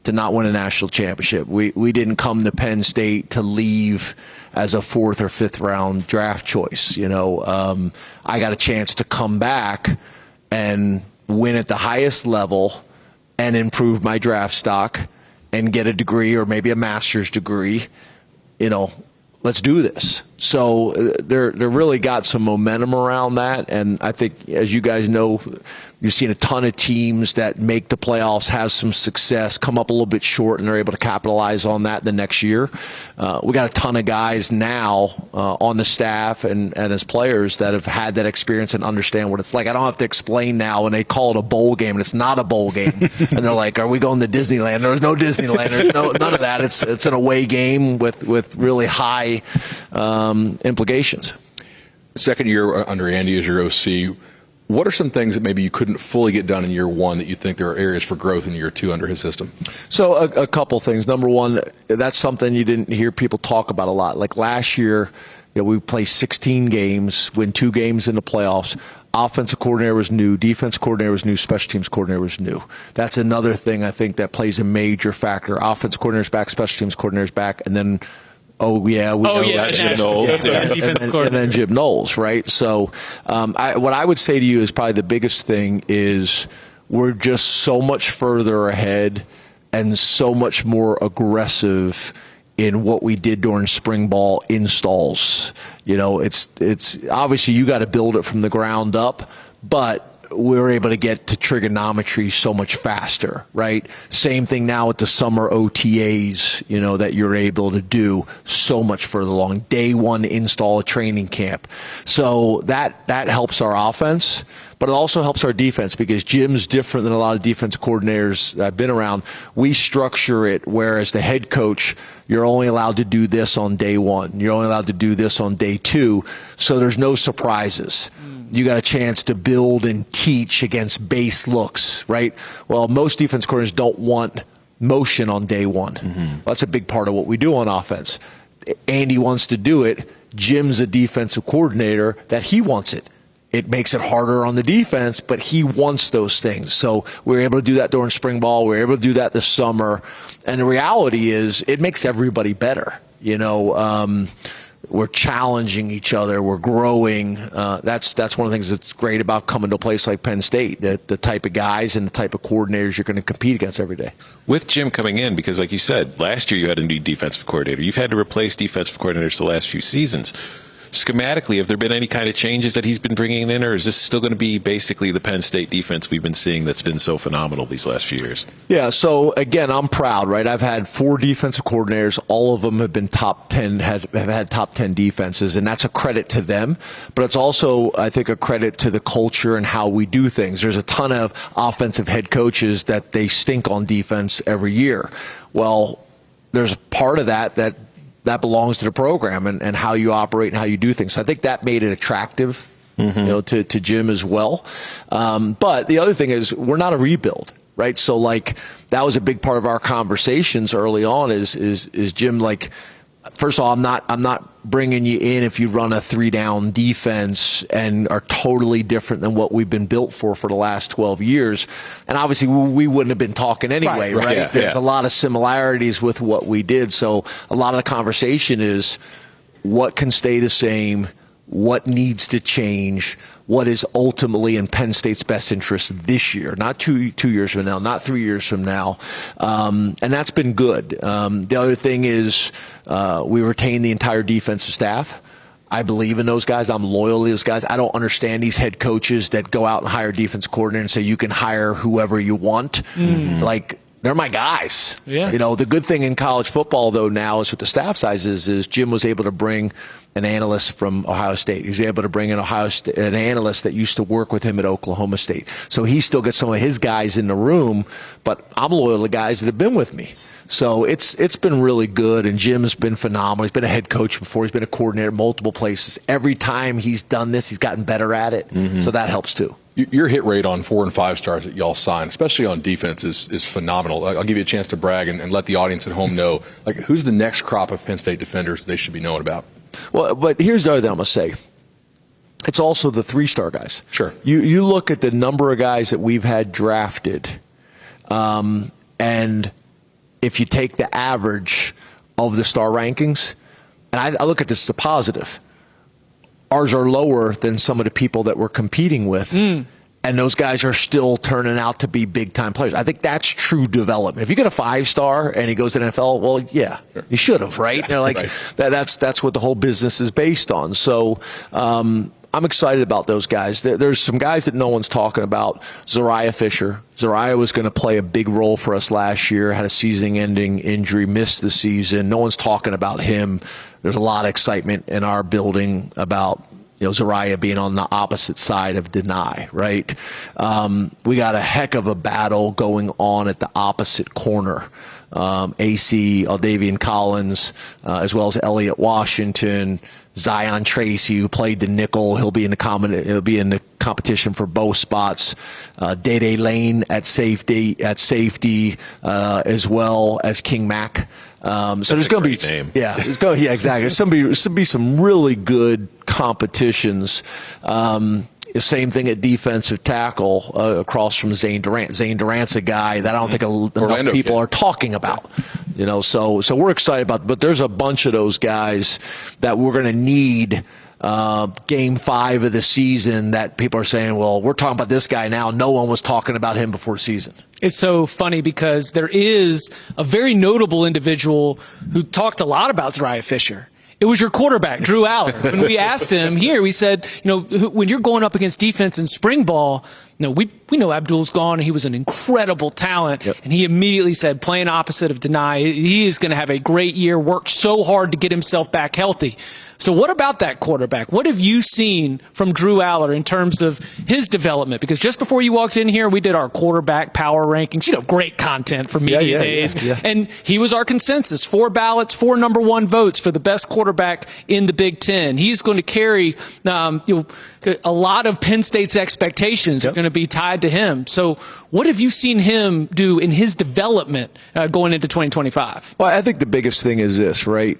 to not win a national championship. We didn't come to Penn State to leave as a 4th or 5th round draft choice. I got a chance to come back and win at the highest level and improve my draft stock and get a degree or maybe a master's degree. Let's do this. So they're really got some momentum around that. And I think, as you guys know, you've seen a ton of teams that make the playoffs, have some success, come up a little bit short, and they're able to capitalize on that the next year. We got a ton of guys now on the staff and as players that have had that experience and understand what it's like. I don't have to explain now when they call it a bowl game, and it's not a bowl game. And they're like, are we going to Disneyland? There's no Disneyland. There's none of that. It's an away game with really high implications. Second year under Andy as your OC, what are some things that maybe you couldn't fully get done in year one that you think there are areas for growth in year two under his system? So a couple things. Number one, that's something you didn't hear people talk about a lot. Like last year, we played 16 games, win 2 games in the playoffs. Offensive coordinator was new, defense coordinator was new, special teams coordinator was new. That's another thing I think that plays a major factor. Offensive coordinator's back, special teams coordinator's back, and then Jim Knowles. And then Jim Knowles, right? So what I would say to you is probably the biggest thing is we're just so much further ahead and so much more aggressive in what we did during spring ball installs. It's obviously you got to build it from the ground up, but we were able to get to trigonometry so much faster, right? Same thing now with the summer OTAs, that you're able to do so much further along. Day one install a training camp. So that helps our offense, but it also helps our defense because Jim's different than a lot of defense coordinators I've been around. We structure it whereas the head coach, you're only allowed to do this on day one. You're only allowed to do this on day 2. So there's no surprises. You got a chance to build and teach against base looks, right? Well, most defense coordinators don't want motion on day one. Well, that's a big part of what we do on offense. Andy wants to do it. Jim's a defensive coordinator that he wants it. It makes it harder on the defense, but he wants those things. So we were able to do that during spring ball. We were able to do that this summer. And the reality is it makes everybody better. We're challenging each other. We're growing. That's one of the things that's great about coming to a place like Penn State, the type of guys and the type of coordinators you're going to compete against every day. With Jim coming in, because like you said, last year you had a new defensive coordinator. You've had to replace defensive coordinators the last few seasons. Schematically, have there been any kind of changes that he's been bringing in, or is this still going to be basically the Penn State defense we've been seeing that's been so phenomenal these last few years? Yeah, so again, I'm proud, right? I've had 4 defensive coordinators. All of them have been top 10, have had top 10 defenses, and that's a credit to them. But it's also, I think, a credit to the culture and how we do things. There's a ton of offensive head coaches that they stink on defense every year. Well, there's part of that belongs to the program and how you operate and how you do things. So I think that made it attractive, to Jim as well. But the other thing is we're not a rebuild, right? So that was a big part of our conversations early on is Jim, first of all, I'm not bringing you in if you run a 3-down defense and are totally different than what we've been built for the last 12 years. And obviously we wouldn't have been talking anyway, right? Yeah, There's a lot of similarities with what we did. So a lot of the conversation is what can stay the same, what needs to change, what is ultimately in Penn State's best interest this year, not two years from now, not 3 years from now. And that's been good. The other thing is we retain the entire defensive staff. I believe in those guys. I'm loyal to those guys. I don't understand these head coaches that go out and hire defense coordinator and say you can hire whoever you want. They're my guys. Yeah. The good thing in college football, though, now is with the staff sizes is Jim was able to bring an analyst from Ohio State. He was able to bring in an analyst that used to work with him at Oklahoma State. So he still gets some of his guys in the room, but I'm loyal to guys that have been with me. So it's been really good, and Jim's been phenomenal. He's been a head coach before. He's been a coordinator at multiple places. Every time he's done this, he's gotten better at it. So that helps too. Your hit rate on 4 and 5 stars that y'all sign, especially on defense, is phenomenal. I'll give you a chance to brag and let the audience at home know, who's the next crop of Penn State defenders they should be knowing about? Well, but here's the other thing I'm going to say. It's also the 3-star guys. Sure. You look at the number of guys that we've had drafted, and if you take the average of the star rankings, and I look at this as a positive, ours are lower than some of the people that we're competing with. And those guys are still turning out to be big-time players. I think that's true development. If you get a 5-star and he goes to the NFL, well, yeah, you should have, right? You know, like that's what the whole business is based on. So I'm excited about those guys. There's some guys that no one's talking about. Jedd Fisch. Jedd was going to play a big role for us last year, had a season-ending injury, missed the season. No one's talking about him. There's a lot of excitement in our building about Jedd being on the opposite side of Deny, right? We got a heck of a battle going on at the opposite corner. AC, Aldavian Collins, as well as Elliott Washington, Zion Tracy, who played the nickel. He'll be in the competition for both spots. Day Lane at safety, as well as King Mack. So there's going to be name. Exactly. There's going to be some really good competitions. Same thing at defensive tackle across from Zane Durant. Zane Durant's a guy that I don't think enough people are talking about. So we're excited about. But there's a bunch of those guys that we're going to need. Game 5 of the season that people are saying, well, we're talking about this guy now. No one was talking about him before season. It's so funny because there is a very notable individual who talked a lot about Jedd Fisch. It was your quarterback, Drew Allar. When we asked him here, we said, when you're going up against defense in spring ball, we know Abdul's gone, and he was an incredible talent. Yep. And he immediately said, playing opposite of Deny, he is going to have a great year, worked so hard to get himself back healthy. So what about that quarterback? What have you seen from Drew Allar in terms of his development? Because just before you walked in here, we did our quarterback power rankings, great content for media days. Yeah. And he was our consensus, 4 ballots, 4 number 1 votes for the best quarterback in the Big Ten. He's going to carry a lot of Penn State's expectations are going to be tied to him. So what have you seen him do in his development going into 2025? Well, I think the biggest thing is this, right?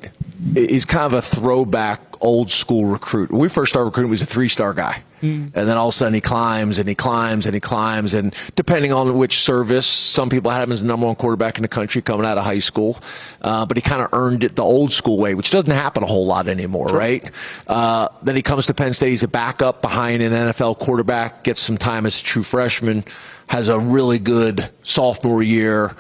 He's kind of a throwback old school recruit. When we first started recruiting, he was a 3-star guy. And then all of a sudden he climbs and he climbs and he climbs. And depending on which service, some people had him as the number 1 quarterback in the country coming out of high school. But he kind of earned it the old school way, which doesn't happen a whole lot anymore, right? Then he comes to Penn State. He's a backup behind an NFL quarterback, gets some time as a true freshman, has a really good sophomore year,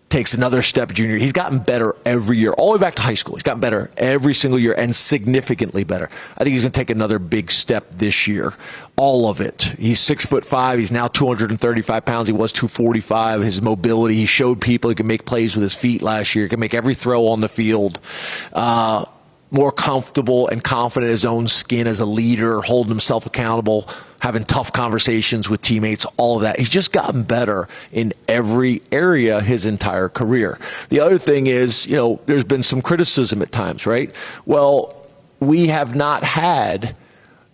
takes another step junior. He's gotten better every year, all the way back to high school. He's gotten better every single year and significantly better. I think he's going to take another big step this year. All of it. He's 6'5". He's now 235 pounds. He was 245. His mobility, he showed people he can make plays with his feet last year. He can make every throw on the field. More comfortable and confident in his own skin as a leader, holding himself accountable, having tough conversations with teammates, all of that. He's just gotten better in every area his entire career. The other thing is, there's been some criticism at times, right? Well, we have not had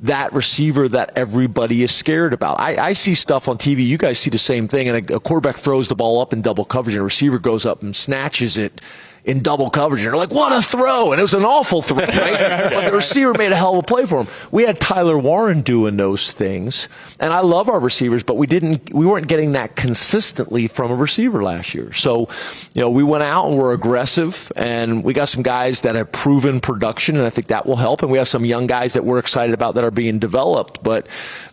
that receiver that everybody is scared about. I see stuff on TV. You guys see the same thing, and a quarterback throws the ball up in double coverage, and a receiver goes up and snatches it in double coverage, and they're like, what a throw! And it was an awful throw, right? But the receiver made a hell of a play for him. We had Tyler Warren doing those things, and I love our receivers, but we weren't getting that consistently from a receiver last year. So, we went out and we're aggressive, and we got some guys that have proven production, and I think that will help. And we have some young guys that we're excited about that are being developed. But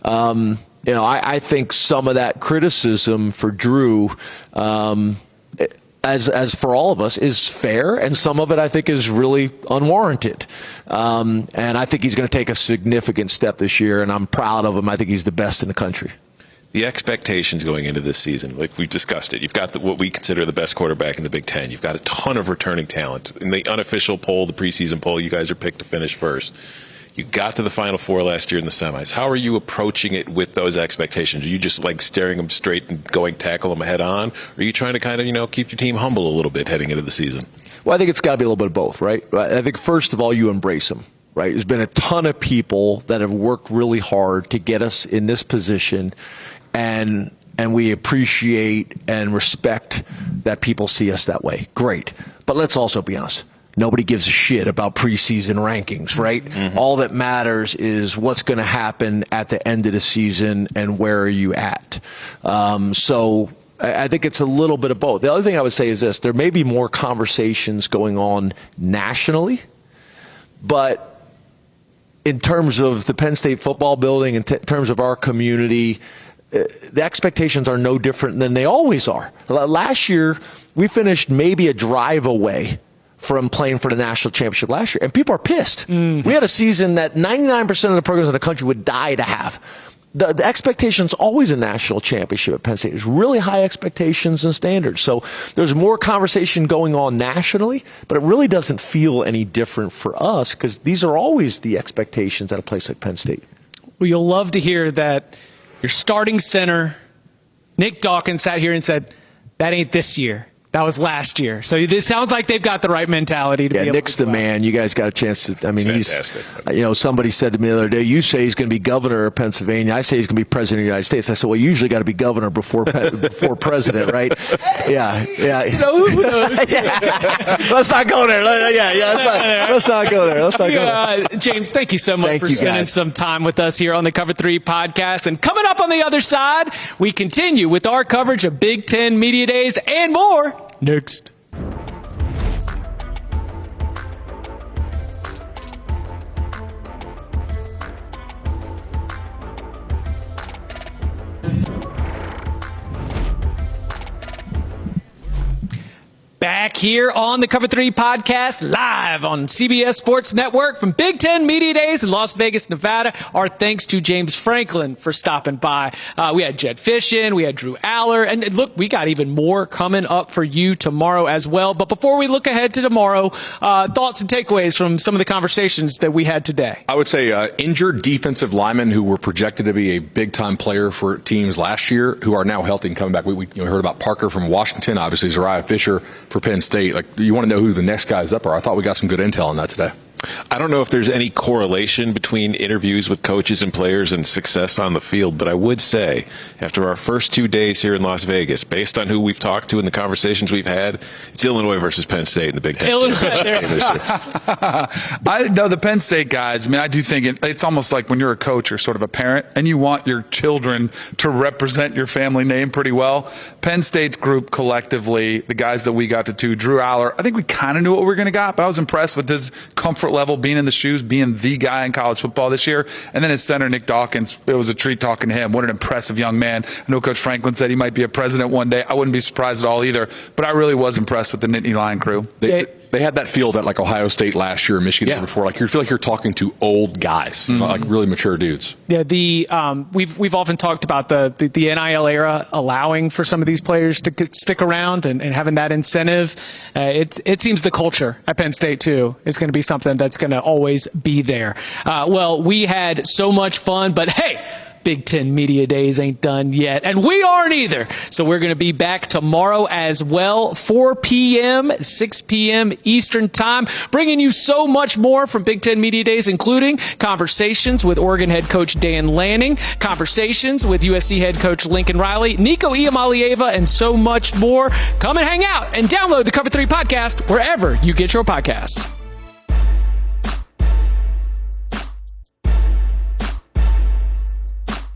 I think some of that criticism for Drew, as for all of us, is fair, and some of it I think is really unwarranted. And I think he's going to take a significant step this year, and I'm proud of him. I think he's the best in the country. The expectations going into this season, like we've discussed it, you've got what we consider the best quarterback in the Big Ten. You've got a ton of returning talent. In the unofficial poll, the preseason poll, you guys are picked to finish first. You got to the Final Four last year in the semis. How are you approaching it with those expectations? Are you just like staring them straight and tackle them head on? Or are you trying to kind of, keep your team humble a little bit heading into the season? Well, I think it's got to be a little bit of both, right? I think first of all, you embrace them, right? There's been a ton of people that have worked really hard to get us in this position, and we appreciate and respect that people see us that way. Great. But let's also be honest. Nobody gives a shit about preseason rankings, right? Mm-hmm. All that matters is what's going to happen at the end of the season and where are you at. So I think it's a little bit of both. The other thing I would say is this. There may be more conversations going on nationally, but in terms of the Penn State football building, in terms of our community, the expectations are no different than they always are. Last year, we finished maybe a drive away from playing for the national championship last year, and people are pissed. We had a season that 99% of the programs in the country would die to have. The expectations always a national championship at Penn State. There's really high expectations and standards. So there's more conversation going on nationally, but it really doesn't feel any different for us because these are always the expectations at a place like Penn State. Well, you'll love to hear that your starting center, Nick Dawkins, sat here and said, that ain't this year. That was last year. So it sounds like they've got the right mentality to be able Nick's to the man. You guys got a chance to, I mean, Fantastic. Somebody said to me the other day, you say he's going to be governor of Pennsylvania. I say he's going to be president of the United States. I said, well, you usually got to be governor before president, right? Yeah. who knows? Let's not go there. Let's not go there. James, thank you so much for spending guys. some time with us here on the Cover 3 podcast. And coming up on the other side, we continue with our coverage of Big Ten Media Days and more next. Back here on the Cover 3 podcast, live on CBS Sports Network from Big Ten Media Days in Las Vegas, Nevada. Our thanks to James Franklin for stopping by. We had Jedd Fisch in, we had Drew Allar, and look, we got even more coming up for you tomorrow as well. But before we look ahead to tomorrow, thoughts and takeaways from some of the conversations that we had today. I would say injured defensive linemen who were projected to be a big-time player for teams last year who are now healthy and coming back. We heard about Parker from Washington, obviously Zariah Fisher for Penn State. Like, you want to know who the next guys up are. I thought we got some good intel on that today. I don't know if there's any correlation between interviews with coaches and players and success on the field, but I would say after our first 2 days here in Las Vegas, based on who we've talked to and the conversations we've had, it's Illinois versus Penn State in the Big Ten. I know the Penn State guys. I mean, I do think it's almost like when you're a coach or sort of a parent and you want your children to represent your family name pretty well. Penn State's group collectively, the guys that we got to Drew Allar, I think we kind of knew what we were going to get, but I was impressed with his comfort level, being in the shoes, being the guy in college football this year. And then his center, Nick Dawkins, it was a treat talking to him. What an impressive young man. I know Coach Franklin said he might be a president one day. I wouldn't be surprised at all either. But I really was impressed with the Nittany Lion crew. They had that feel that like Ohio State last year and Michigan the year before. Like, you feel like you're talking to old guys, like really mature dudes. Yeah, we've often talked about the NIL era allowing for some of these players to stick around and having that incentive. It seems the culture at Penn State too is going to be something that's going to always be there. Well, we had so much fun, but hey, Big Ten Media Days ain't done yet, and we aren't either. So we're going to be back tomorrow as well, 4 p.m., 6 p.m. Eastern Time, bringing you so much more from Big Ten Media Days, including conversations with Oregon head coach Dan Lanning, conversations with USC head coach Lincoln Riley, Nico Iamaleava, and so much more. Come and hang out and download the Cover 3 podcast wherever you get your podcasts.